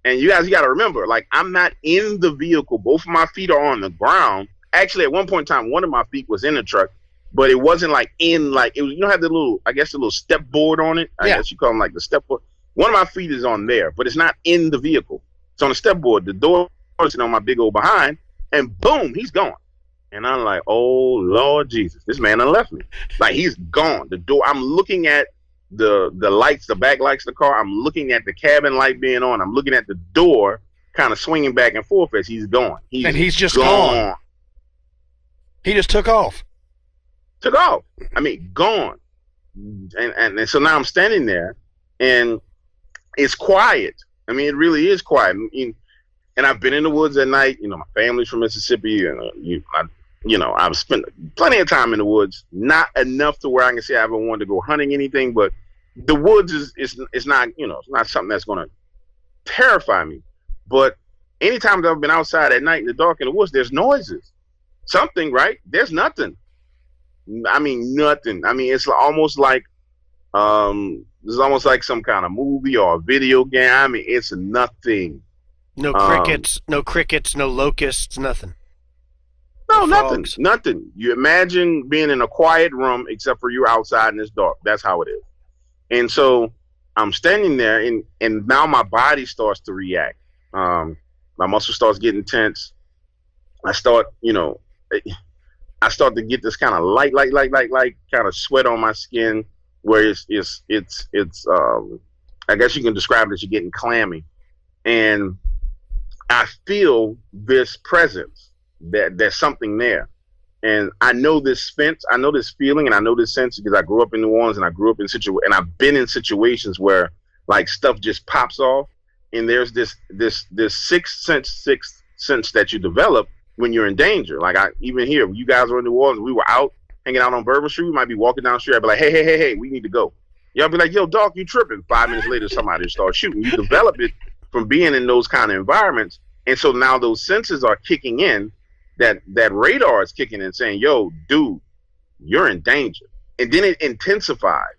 And you got to remember, like, I'm not in the vehicle. Both of my feet are on the ground. Actually, at one point in time, one of my feet was in the truck, but it wasn't like it was, you know, had the little step board on it. I guess you call them like the step board. One of my feet is on there, but it's not in the vehicle. It's on the step board. The door is on my big old behind, and boom, he's gone. And I'm like, oh, Lord Jesus, this man done left me. Like, he's gone. The door, I'm looking at the lights, the back lights of the car. I'm looking at the cabin light being on. I'm looking at the door kind of swinging back and forth as he's gone. He's just gone. He just took off. Took off. I mean, gone. And so now I'm standing there, and it's quiet. I mean, it really is quiet. And I've been in the woods at night. You know, my family's from Mississippi, and I've spent plenty of time in the woods. Not enough to where I can say I ever wanted to go hunting anything, but the woods is not, it's not something that's going to terrify me. But anytime that I've been outside at night in the dark in the woods, there's noises. Something, right? There's nothing. I mean, nothing. I mean, it's almost like some kind of movie or a video game. I mean, it's nothing. No crickets, no locusts, nothing. No, nothing. You imagine being in a quiet room, except for you're outside and it's dark. That's how it is. And so I'm standing there, and now my body starts to react. My muscle starts getting tense. I start to get this kind of light kind of sweat on my skin, where it's I guess you can describe it as you're getting clammy. And I feel this presence, that there's something there. And I know this feeling, and I know this sense because I grew up in New Orleans, and I grew up in and I've been in situations where like stuff just pops off, and there's this sixth sense that you develop when you're in danger. Like even here, when you guys were in New Orleans, we were out hanging out on Bourbon Street. We might be walking down the street. I'd be like, hey, we need to go. Y'all be like, yo, dog, you tripping. 5 minutes later, somebody starts shooting. You develop it from being in those kind of environments. And so now those senses are kicking in, that radar is kicking in saying, yo, dude, you're in danger. And then it intensifies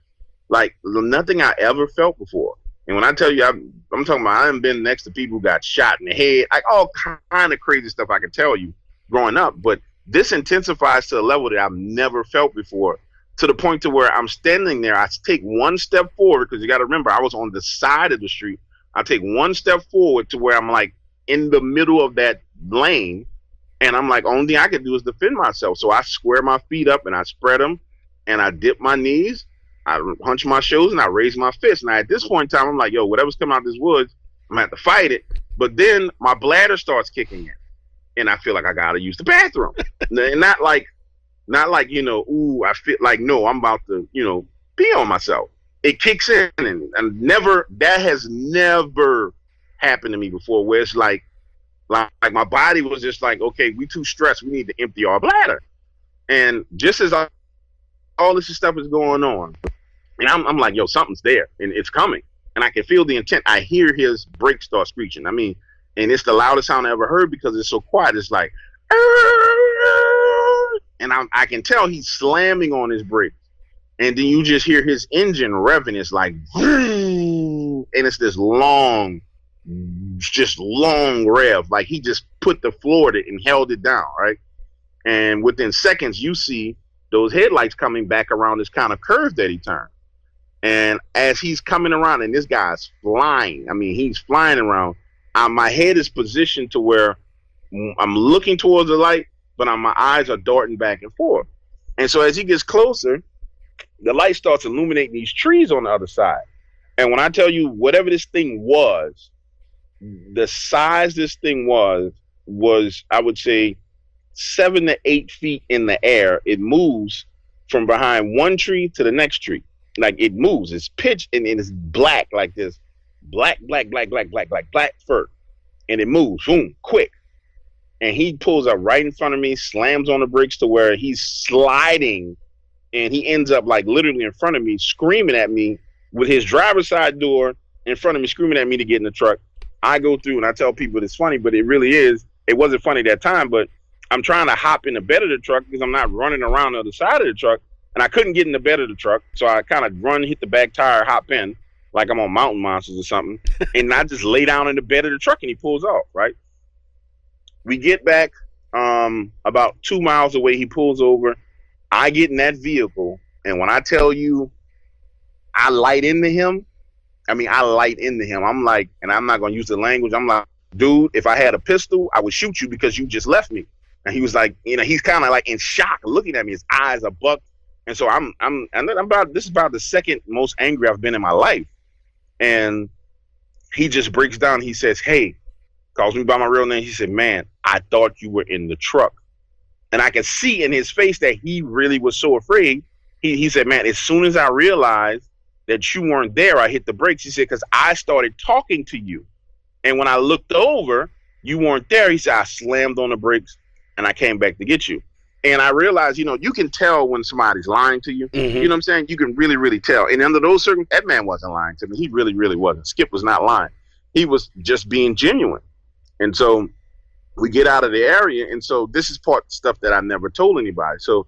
like nothing I ever felt before. And when I tell you, I'm talking about, I haven't been next to people who got shot in the head, like all kind of crazy stuff I can tell you growing up. But this intensifies to a level that I've never felt before, to the point to where I'm standing there. I take one step forward, because you got to remember, I was on the side of the street. I take one step forward to where I'm like in the middle of that lane. And I'm like, only thing I can do is defend myself. So I square my feet up and I spread them and I dip my knees. I hunch my shoulders and I raise my fist. Now at this point in time, I'm like, yo, whatever's coming out of this woods, I'm gonna have to fight it. But then my bladder starts kicking in, and I feel like I gotta use the bathroom. And not like, ooh, I feel like, no, I'm about to, pee on myself. It kicks in, and that has never happened to me before, where it's like my body was just like, okay, we too stressed, we need to empty our bladder. And just as all this stuff is going on, and I'm like, yo, something's there, and it's coming, and I can feel the intent. I hear his brakes start screeching. I mean, and it's the loudest sound I ever heard because it's so quiet. It's like, and I can tell he's slamming on his brakes, and then you just hear his engine revving. It's like, and it's this long rev, like he just put the floor to it and held it down, right? And within seconds, you see those headlights coming back around this kind of curve that he turned. And as he's coming around, and this guy's flying, I mean, he's flying around, my head is positioned to where I'm looking towards the light, but my eyes are darting back and forth. And so as he gets closer, the light starts illuminating these trees on the other side. And when I tell you, whatever this thing was, the size this thing was, I would say 7 to 8 feet in the air. It moves from behind one tree to the next tree. Like it moves. It's pitched and it's black, like this black fur, and it moves, boom, quick. And he pulls up right in front of me, slams on the brakes to where he's sliding, and he ends up like literally in front of me, screaming at me with his driver's side door in front of me, screaming at me to get in the truck. I go through and I tell people it's funny, but it really is. It wasn't funny that time, but I'm trying to hop in the bed of the truck because I'm not running around the other side of the truck, and I couldn't get in the bed of the truck, so I kind of run, hit the back tire, hop in like I'm on Mountain Monsters or something, and I just lay down in the bed of the truck, and he pulls off, right? We get back about 2 miles away. He pulls over. I get in that vehicle, and when I tell you I light into him, I mean, I light into him. I'm like, and I'm not going to use the language. I'm like, dude, if I had a pistol, I would shoot you because you just left me. And he was like, you know, he's kind of like in shock looking at me. His eyes are bucked. And so this is about the second most angry I've been in my life. And he just breaks down. He says, hey, calls me by my real name. He said, man, I thought you were in the truck. And I could see in his face that he really was so afraid. He said, man, as soon as I realized that you weren't there, I hit the brakes. He said, because I started talking to you. And when I looked over, you weren't there. He said, I slammed on the brakes and I came back to get you. And I realized, you know, you can tell when somebody's lying to you. Mm-hmm. You know what I'm saying? You can really, really tell. And under those circumstances, that man wasn't lying to me. He really, really wasn't. Skip was not lying. He was just being genuine. And so we get out of the area. And so this is part of stuff that I never told anybody. So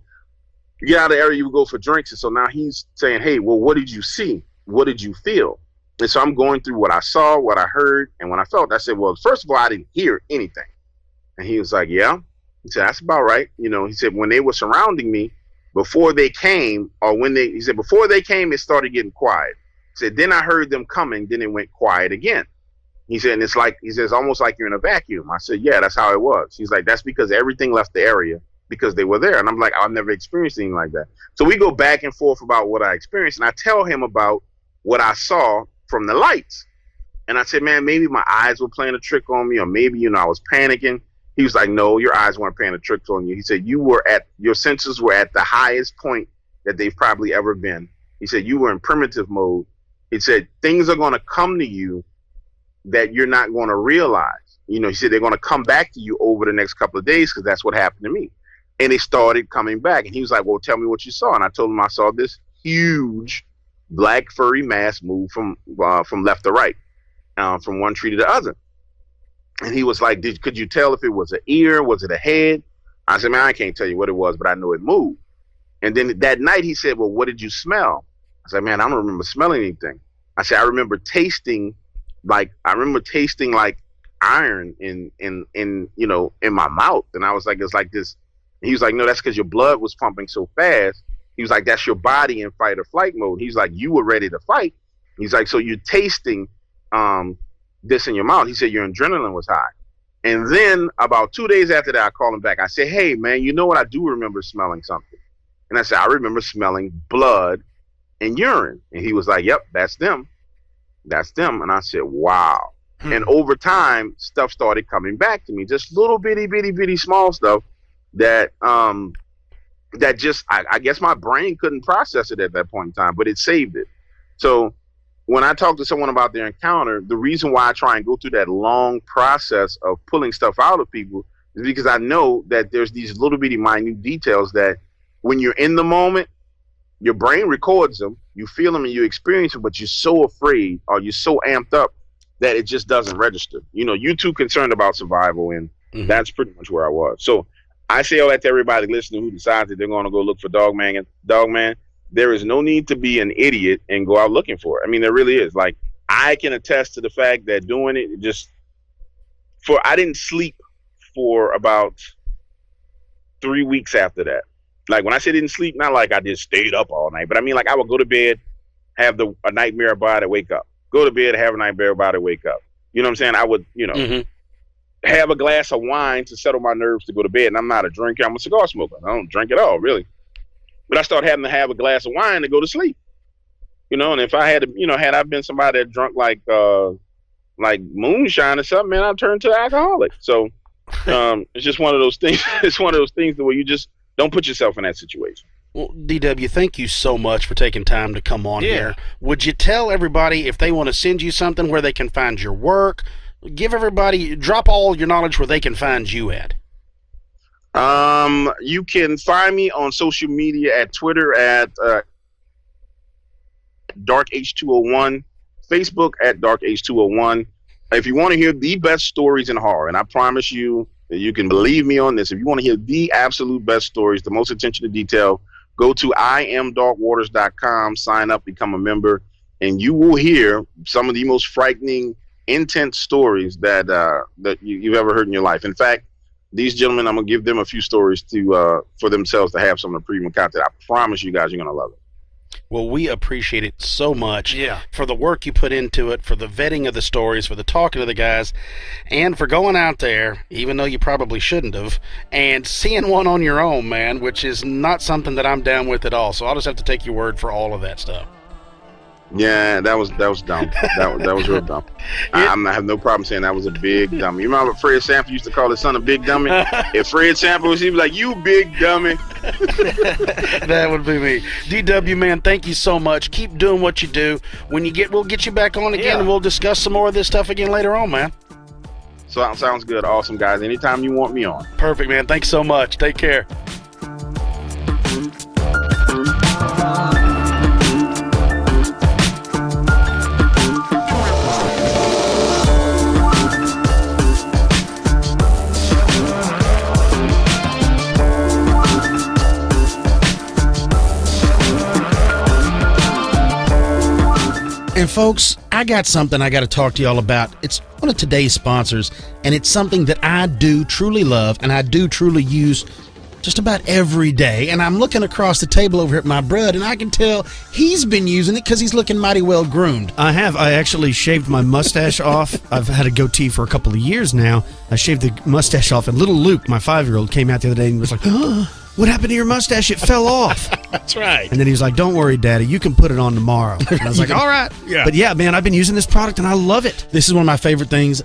you get out of the area, you go for drinks. And so now he's saying, hey, well, what did you see? What did you feel? And so I'm going through what I saw, what I heard, and what I felt. I said, well, first of all, I didn't hear anything. And he was like, yeah. He said, that's about right. You know, he said, when they were surrounding me, before they came, he said, before they came, it started getting quiet. He said, then I heard them coming, then it went quiet again. He said, and it's like, he says, almost like you're in a vacuum. I said, yeah, that's how it was. He's like, that's because everything left the area because they were there. And I'm like, I've never experienced anything like that. So we go back and forth about what I experienced. And I tell him about what I saw from the lights. And I said, man, maybe my eyes were playing a trick on me, or maybe, you know, I was panicking. He was like, no, your eyes weren't playing a trick on you. He said, your senses were at the highest point that they've probably ever been. He said, you were in primitive mode. He said, things are going to come to you that you're not going to realize. You know, he said, they're going to come back to you over the next couple of days because that's what happened to me. And they started coming back. And he was like, well, tell me what you saw. And I told him I saw this huge black furry mass move from left to right, from one tree to the other. And he was like, could you tell if it was an ear? Was it a head? I said, man, I can't tell you what it was, but I know it moved. And then that night he said, well, what did you smell? I said, man, I don't remember smelling anything. I said, I remember tasting like iron in you know, in my mouth. And I was like, it's like this. And he was like, no, that's because your blood was pumping so fast. He was like, that's your body in fight or flight mode. He's like, you were ready to fight. He's like, so you're tasting this in your mouth. He said your adrenaline was high. And then about 2 days after that, I called him back. I said, hey, man, you know what? I do remember smelling something. And I said, I remember smelling blood and urine. And he was like, yep, that's them. That's them. And I said, wow. And over time, stuff started coming back to me, just little bitty small stuff that that just, I guess my brain couldn't process it at that point in time, but it saved it. So when I talk to someone about their encounter, the reason why I try and go through that long process of pulling stuff out of people is because I know that there's these little bitty minute details that when you're in the moment, your brain records them, you feel them and you experience them, but you're so afraid or you're so amped up that it just doesn't register. You know, you're too concerned about survival, and that's pretty much where I was. So I say all that to everybody listening who decides that they're going to go look for Dogman. There is no need to be an idiot and go out looking for it. I mean, there really is. Like, I can attest to the fact that doing it I didn't sleep for about 3 weeks after that. Like, when I say didn't sleep, not like I just stayed up all night, but I mean, like, I would go to bed, have a nightmare about it, wake up. Go to bed, have a nightmare about it, wake up. You know what I'm saying? I would, you know, have a glass of wine to settle my nerves to go to bed. And I'm not a drinker. I'm a cigar smoker. I don't drink at all, really. But I started having to have a glass of wine to go to sleep. You know, and if I had I been somebody that drunk like moonshine or something, man, I'd turn to an alcoholic. So it's just one of those things. It's one of those things where you just don't put yourself in that situation. Well, DW, thank you so much for taking time to come on here. Would you tell everybody if they want to send you something where they can find your work? Drop all your knowledge where they can find you at. You can find me on social media at Twitter at DarkH201, Facebook at DarkH201. If you want to hear the best stories in horror, and I promise you that you can believe me on this, if you want to hear the absolute best stories, the most attention to detail, go to IamDarkWaters.com, sign up, become a member, and you will hear some of the most frightening, intense stories that you've ever heard in your life. In fact, these gentlemen, I'm going to give them a few stories for themselves to have some of the premium content. I promise you guys, you're going to love it. Well, we appreciate it so much for the work you put into it, for the vetting of the stories, for the talking to the guys, and for going out there, even though you probably shouldn't have, and seeing one on your own, man, which is not something that I'm down with at all. So I'll just have to take your word for all of that stuff. Yeah, that was dumb. That was real dumb. I have no problem saying that was a big dummy. You remember Fred Sanford used to call his son a big dummy? If Fred Sanford was, he'd be like, "You big dummy." That would be me. DW, man, thank you so much. Keep doing what you do. We'll get you back on again, and we'll discuss some more of this stuff again later on, man. So sounds good. Awesome, guys. Anytime you want me on. Perfect, man. Thanks so much. Take care. And folks, I got something I got to talk to y'all about. It's one of today's sponsors, and it's something that I do truly love and I do truly use just about every day. And I'm looking across the table over at my bud, and I can tell he's been using it because he's looking mighty well groomed. I have. I actually shaved my mustache off. I've had a goatee for a couple of years now. I shaved the mustache off, and little Luke, my 5-year-old, came out the other day and was like, "Oh, what happened to your mustache? It fell off." That's right. And then he was like, "Don't worry, Daddy, you can put it on tomorrow." And I was like, "All right." Yeah. But yeah, man, I've been using this product and I love it. This is one of my favorite things.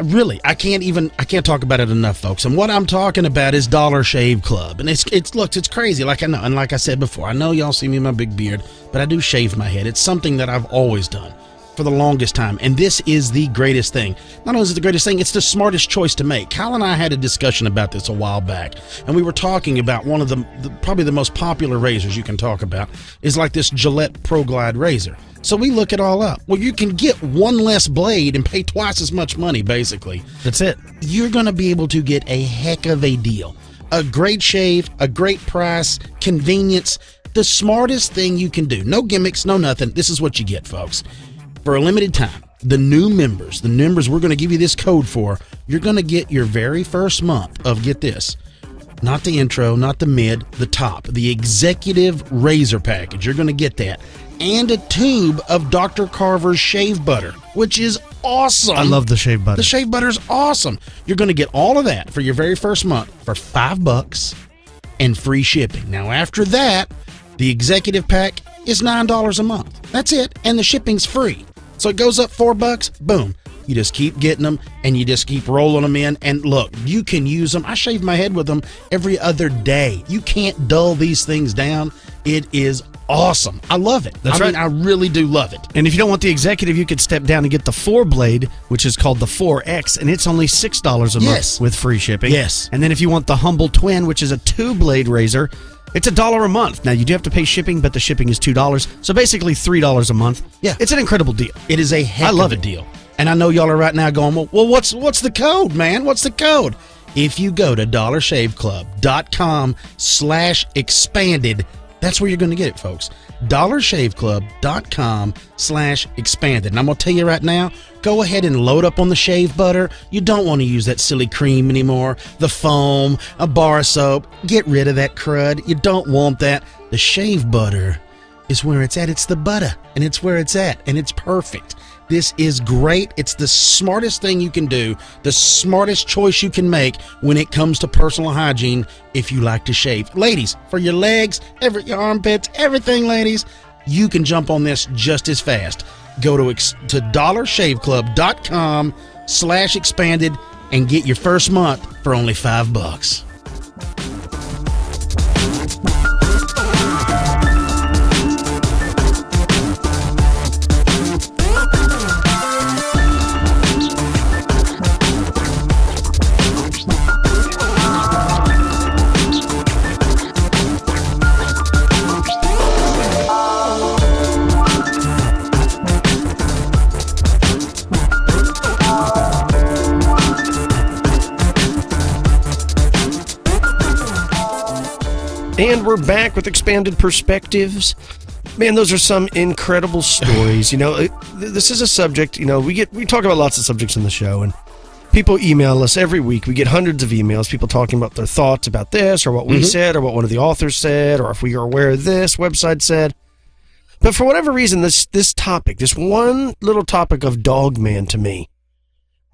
Really, I can't talk about it enough, folks. And what I'm talking about is Dollar Shave Club. And it's crazy. Like I know, and like I said before, I know y'all see me in my big beard, but I do shave my head. It's something that I've always done for the longest time, and this is the greatest thing. Not only is it the greatest thing, it's the smartest choice to make. Kyle and I had a discussion about this a while back, and we were talking about one of probably the most popular razors you can talk about is like this Gillette Pro Glide razor. So we look it all up. Well, you can get one less blade and pay twice as much money, basically. That's it. You're going to be able to get a heck of a deal. A great shave, a great price, convenience, the smartest thing you can do. No gimmicks, no nothing. This is what you get, folks. For a limited time, the new members we're going to give you this code for, you're going to get your very first month of, get this, not the intro, not the mid, the top, the executive razor package. You're going to get that. And a tube of Dr. Carver's shave butter, which is awesome. I love the shave butter. The shave butter is awesome. You're going to get all of that for your very first month for $5 and free shipping. Now, after that, the executive pack is $9 a month. That's it. And the shipping's free. So it goes up $4, boom. You just keep getting them, and you just keep rolling them in. And look, you can use them. I shave my head with them every other day. You can't dull these things down. It is awesome. I love it. I mean, I really do love it. And if you don't want the executive, you could step down and get the 4-blade, which is called the 4X, and it's only $6 a month with free shipping. Yes. And then if you want the Humble Twin, which is a 2-blade razor, it's $1 a month. Now, you do have to pay shipping, but the shipping is $2. So basically $3 a month. Yeah. It's an incredible deal. It is a heck of a deal. And I know y'all are right now going, well, what's the code, man? What's the code? If you go to dollarshaveclub.com/expanded, that's where you're going to get it, folks. dollarshaveclub.com/expanded. And I'm going to tell you right now, go ahead and load up on the shave butter. You don't want to use that silly cream anymore, the foam, a bar of soap. Get rid of that crud. You don't want that. The shave butter is where it's at. It's the butter, and it's where it's at, and it's perfect. This is great. It's the smartest thing you can do, the smartest choice you can make when it comes to personal hygiene if you like to shave. Ladies, for your legs, your armpits, everything, ladies, you can jump on this just as fast. Go to dollarshaveclub.com/expanded and get your first month for only $5. And we're back with expanded perspectives. Man, those are some incredible stories. This is a subject, we talk about lots of subjects on the show, and people email us every week. We get hundreds of emails, people talking about their thoughts about this, or what we said, or what one of the authors said, or if we are aware of this website said. But for whatever reason, this topic, this one little topic of Dogman to me,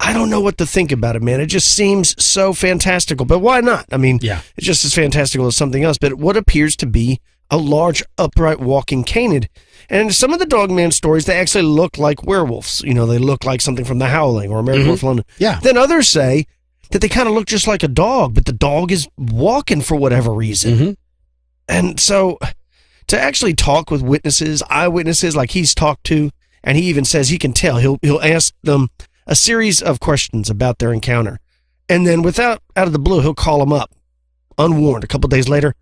I don't know what to think about it, man. It just seems so fantastical. But why not? I mean, It's just as fantastical as something else. But what appears to be a large, upright, walking canid. And some of the Dogman stories, they actually look like werewolves. They look like something from The Howling or American Werewolf in London. Yeah. Then others say that they kind of look just like a dog, but the dog is walking for whatever reason. And so to actually talk with witnesses, eyewitnesses like he's talked to, and he even says he can tell, he'll ask them a series of questions about their encounter. And then out of the blue, he'll call them up, unwarned, a couple days later,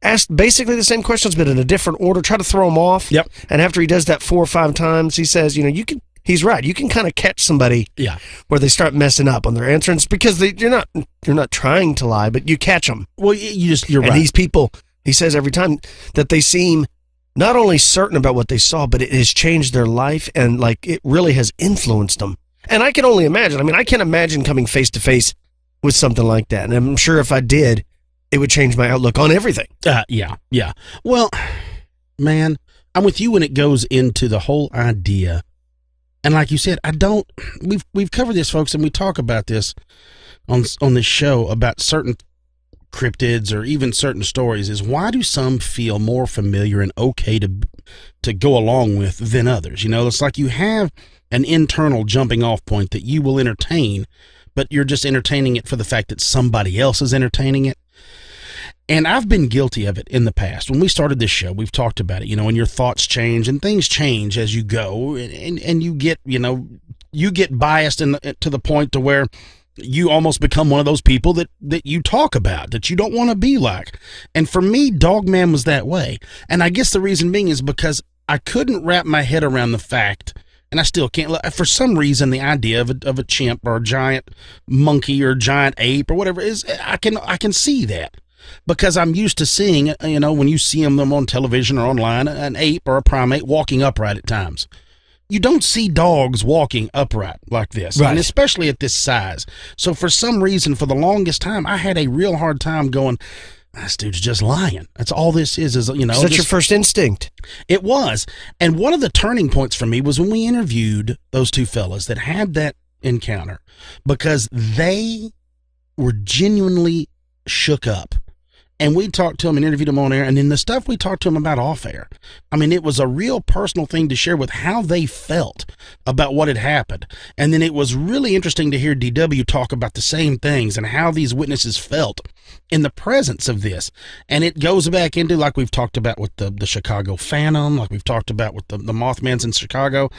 ask basically the same questions, but in a different order, try to throw them off. Yep. And after he does that 4 or 5 times, he says, he's right. You can kind of catch somebody where they start messing up on their answers because you're not trying to lie, but you catch them. Well, you're right. And these people, he says every time that they seem not only certain about what they saw, but it has changed their life and it really has influenced them. And I can only imagine. I mean, I can't imagine coming face to face with something like that. And I'm sure if I did, it would change my outlook on everything. Yeah. Well, man, I'm with you when it goes into the whole idea. And like you said, we've covered this, folks, and we talk about this on this show about certain cryptids or even certain stories, is why do some feel more familiar and okay to go along with than others? It's like you have an internal jumping off point that you will entertain, but you're just entertaining it for the fact that somebody else is entertaining it. And I've been guilty of it in the past. When we started this show, we've talked about it, and your thoughts change and things change as you go, and you get, you get biased to the point to where you almost become one of those people that you talk about, that you don't want to be like. And for me, Dogman was that way. And I guess the reason being is because I couldn't wrap my head around the fact, and I still can't, for some reason, the idea of a chimp or a giant monkey or giant ape or whatever is, I can see that. Because I'm used to seeing, when you see them on television or online, an ape or a primate walking upright at times. You don't see dogs walking upright like this, right. And especially at this size. So for some reason, for the longest time, I had a real hard time going, this dude's just lying. That's all this is Is that your first instinct? It was. And one of the turning points for me was when we interviewed those two fellas that had that encounter, because they were genuinely shook up. And we talked to them and interviewed them on air, and then the stuff we talked to them about off air. I mean, it was a real personal thing to share with how they felt about what had happened. And then it was really interesting to hear DW talk about the same things and how these witnesses felt in the presence of this. And it goes back into, like we've talked about with the Chicago Phantom, like we've talked about with the Mothmans in Chicago,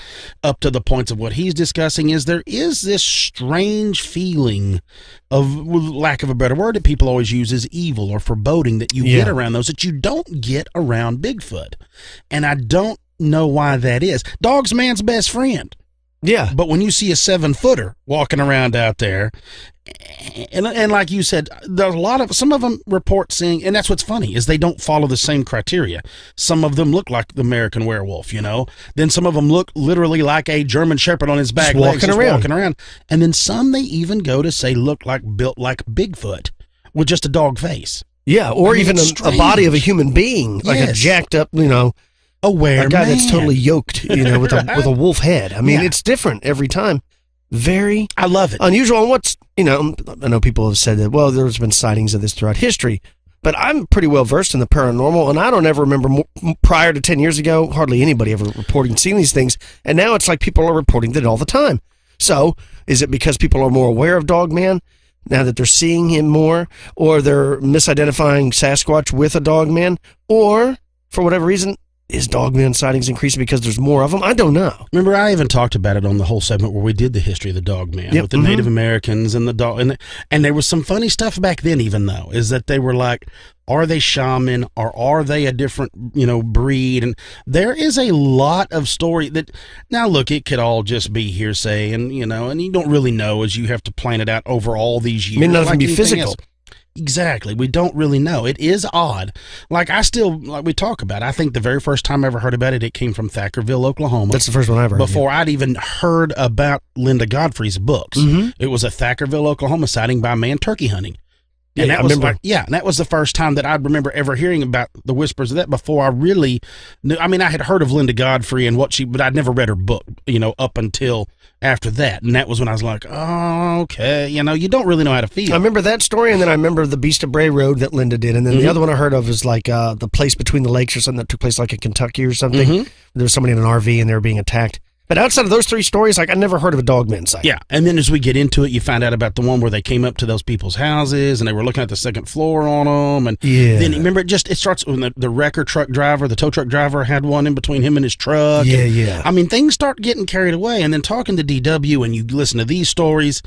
up to the points of what he's discussing, is there is this strange feeling of, lack of a better word, that people always use as evil or foreboding that you get around those that you don't get around Bigfoot. And I don't know why that is. Dog's man's best friend. Yeah. But when you see a 7-footer walking around out there, and like you said, there's some of them report seeing, and that's what's funny, is they don't follow the same criteria. Some of them look like the American Werewolf, Then some of them look literally like a German Shepherd on his back legs, just walking around. And then some they even go to say built like Bigfoot with just a dog face. Yeah, or even a body of a human being, like a jacked up, aware a guy man. that's totally yoked, with a wolf head. I mean, it's different every time. Very, I love it. Unusual. And what's, I know people have said that, well, there's been sightings of this throughout history, but I'm pretty well versed in the paranormal, and I don't ever remember prior to 10 years ago, hardly anybody ever reporting seeing these things. And now it's like people are reporting that all the time. So is it because people are more aware of Dogman now that they're seeing him more, or they're misidentifying Sasquatch with a Dogman, or for whatever reason, is Dogman sightings increasing because there's more of them? I don't know. Remember, I even talked about it on the whole segment where we did the history of the Dogman with the Native Americans and the dog. And there was some funny stuff back then, even though, is that they were like, are they shaman or are they a different, breed? And there is a lot of story that, now look, it could all just be hearsay and you don't really know as you have to plan it out over all these years. May not even be physical. Exactly. We don't really know. It is odd. Like we talk about, I think the very first time I ever heard about it, it came from Thackerville, Oklahoma. That's the first one I ever heard. Before I'd even heard about Linda Godfrey's books. Mm-hmm. It was a Thackerville, Oklahoma sighting by a man turkey hunting. And Yeah, that I was remember. and that was the first time that I remember ever hearing about the whispers of that before I really knew. I mean, I had heard of Linda Godfrey and but I'd never read her book, up until after that. And that was when I was like, oh, okay. You don't really know how to feel. I remember that story, and then I remember the Beast of Bray Road that Linda did, and then the other one I heard of is like the place between the lakes or something that took place like in Kentucky or something. Mm-hmm. There was somebody in an RV and they were being attacked. But outside of those three stories, like I never heard of a Dogman site. Yeah, and then as we get into it, you find out about the one where they came up to those people's houses and they were looking at the second floor on them. And then remember, it starts when the wrecker truck driver, the tow truck driver, had one in between him and his truck. Yeah. I mean, things start getting carried away. And then talking to DW and you listen to these stories,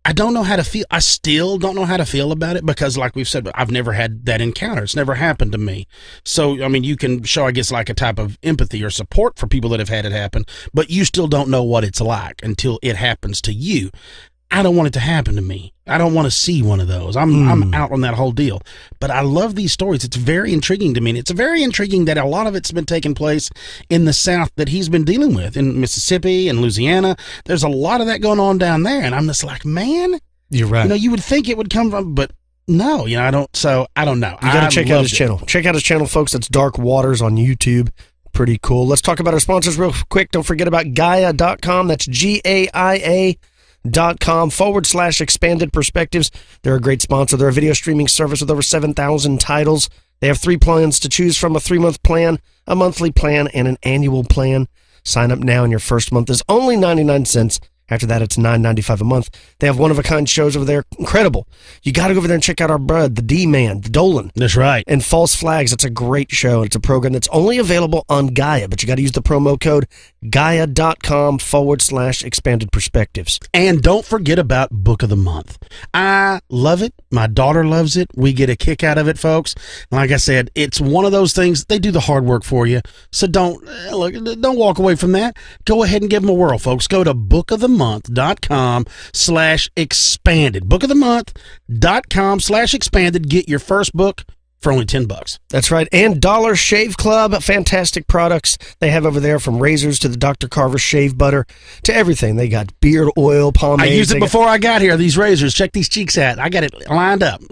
I don't know how to feel. I still don't know how to feel about it because, like we've said, I've never had that encounter. It's never happened to me. So, I mean, you can show, I guess, like a type of empathy or support for people that have had it happen, but you still don't know what it's like until it happens to you. I don't want it to happen to me. I don't want to see one of those. I'm out on that whole deal. But I love these stories. It's very intriguing to me. And it's very intriguing that a lot of it's been taking place in the South that he's been dealing with, in Mississippi and Louisiana. There's a lot of that going on down there. And I'm just like, man, you're right. You would think it would come from, but no, I don't. So I don't know. You got to check out his channel. Check out his channel, folks. That's Dark Waters on YouTube. Pretty cool. Let's talk about our sponsors real quick. Don't forget about Gaia.com. That's GAIA.com/expanded perspectives. They're a great sponsor. They're a video streaming service with over 7,000 titles. They have 3 plans to choose from: a 3-month plan, a monthly plan, and an annual plan. Sign up now, and your first month is only 99 cents. After that, it's $9.95 a month. They have one-of-a-kind shows over there. Incredible. You got to go over there and check out our bud, the D-Man, the Dolan. That's right. And False Flags. It's a great show. It's a program that's only available on Gaia, but you got to use the promo code Gaia.com/expanded perspectives. And don't forget about Book of the Month. I love it. My daughter loves it. We get a kick out of it, folks. And like I said, it's one of those things. They do the hard work for you. So don't walk away from that. Go ahead and give them a whirl, folks. Go to bookofthemonth.com/expanded. bookofthemonth.com/expanded. Get your first book for only $10. That's right. And Dollar Shave Club, fantastic products they have over there, from razors to the Dr. Carver shave butter to everything. They got beard oil, pomade. I used it before I got here, these razors. Check these cheeks out. I got it lined up,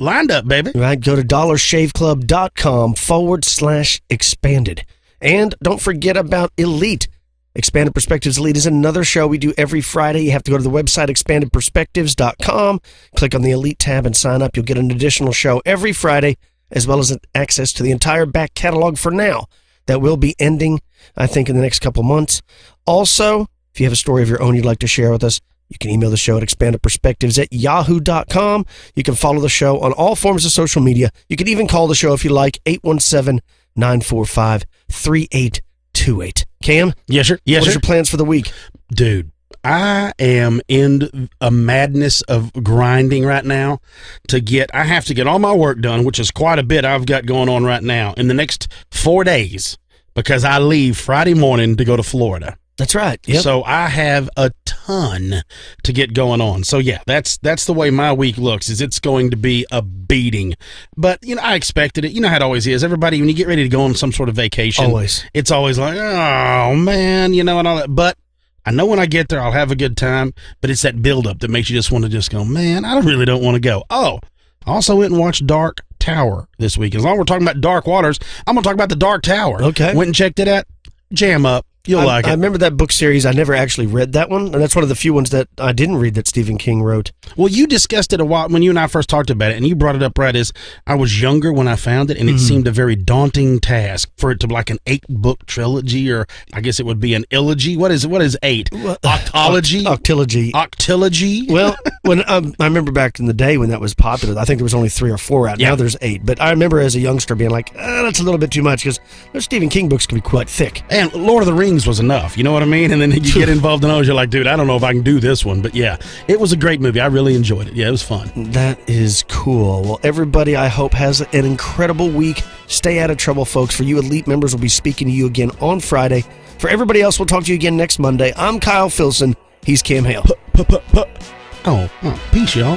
baby. Right. Go to dollarshaveclub.com/expanded. And don't forget about Elite. Expanded Perspectives Elite is another show we do every Friday. You have to go to the website expandedperspectives.com, click on the Elite tab and sign up. You'll get an additional show every Friday, as well as access to the entire back catalog for now. That will be ending, I think, in the next couple months. Also, if you have a story of your own you'd like to share with us, you can email the show at expandedperspectives@yahoo.com. You can follow the show on all forms of social media. You can even call the show if you like, 817-945-3828. Cam? Yes, sir. What are your plans for the week? Dude, I am in a madness of grinding right now I have to get all my work done, which is quite a bit I've got going on right now in the next 4 days, because I leave Friday morning to go to Florida. That's right. Yep. So I have a ton to get going on. So yeah, that's the way my week looks, is it's going to be a beating. But I expected it. You know how it always is. Everybody, when you get ready to go on some sort of vacation, it's always like, oh man, and all that. But I know when I get there, I'll have a good time. But it's that buildup that makes you just want to just go, man, I really don't want to go. Oh, I also went and watched Dark Tower this week. As long as we're talking about Dark Waters, I'm going to talk about the Dark Tower. Okay. Went and checked it out. Jam up. You'll like it. I remember that book series. I never actually read that one, and that's one of the few ones that I didn't read that Stephen King wrote. Well, you discussed it a while when you and I first talked about it, and you brought it up right as I was younger when I found it, and it seemed a very daunting task for it to be like an 8-book trilogy, or I guess it would be an illogy. What is 8? Octology? Octilogy. Well, when I remember back in the day when that was popular, I think there was only 3 or 4 out. Yeah. Now there's 8. But I remember as a youngster being like, that's a little bit too much, because those Stephen King books can be quite thick. And Lord of the Rings was enough, you know what I mean? And then you get involved in those, you're like, dude, I don't know if I can do this one. But yeah, it was a great movie. I really enjoyed it. Yeah, it was fun. That is cool. Well, everybody, I hope, has an incredible week. Stay out of trouble, folks. For you Elite members, we'll be speaking to you again on Friday. For everybody else, we'll talk to you again next Monday. I'm Kyle Filson. He's Cam Hale. Oh, peace, y'all.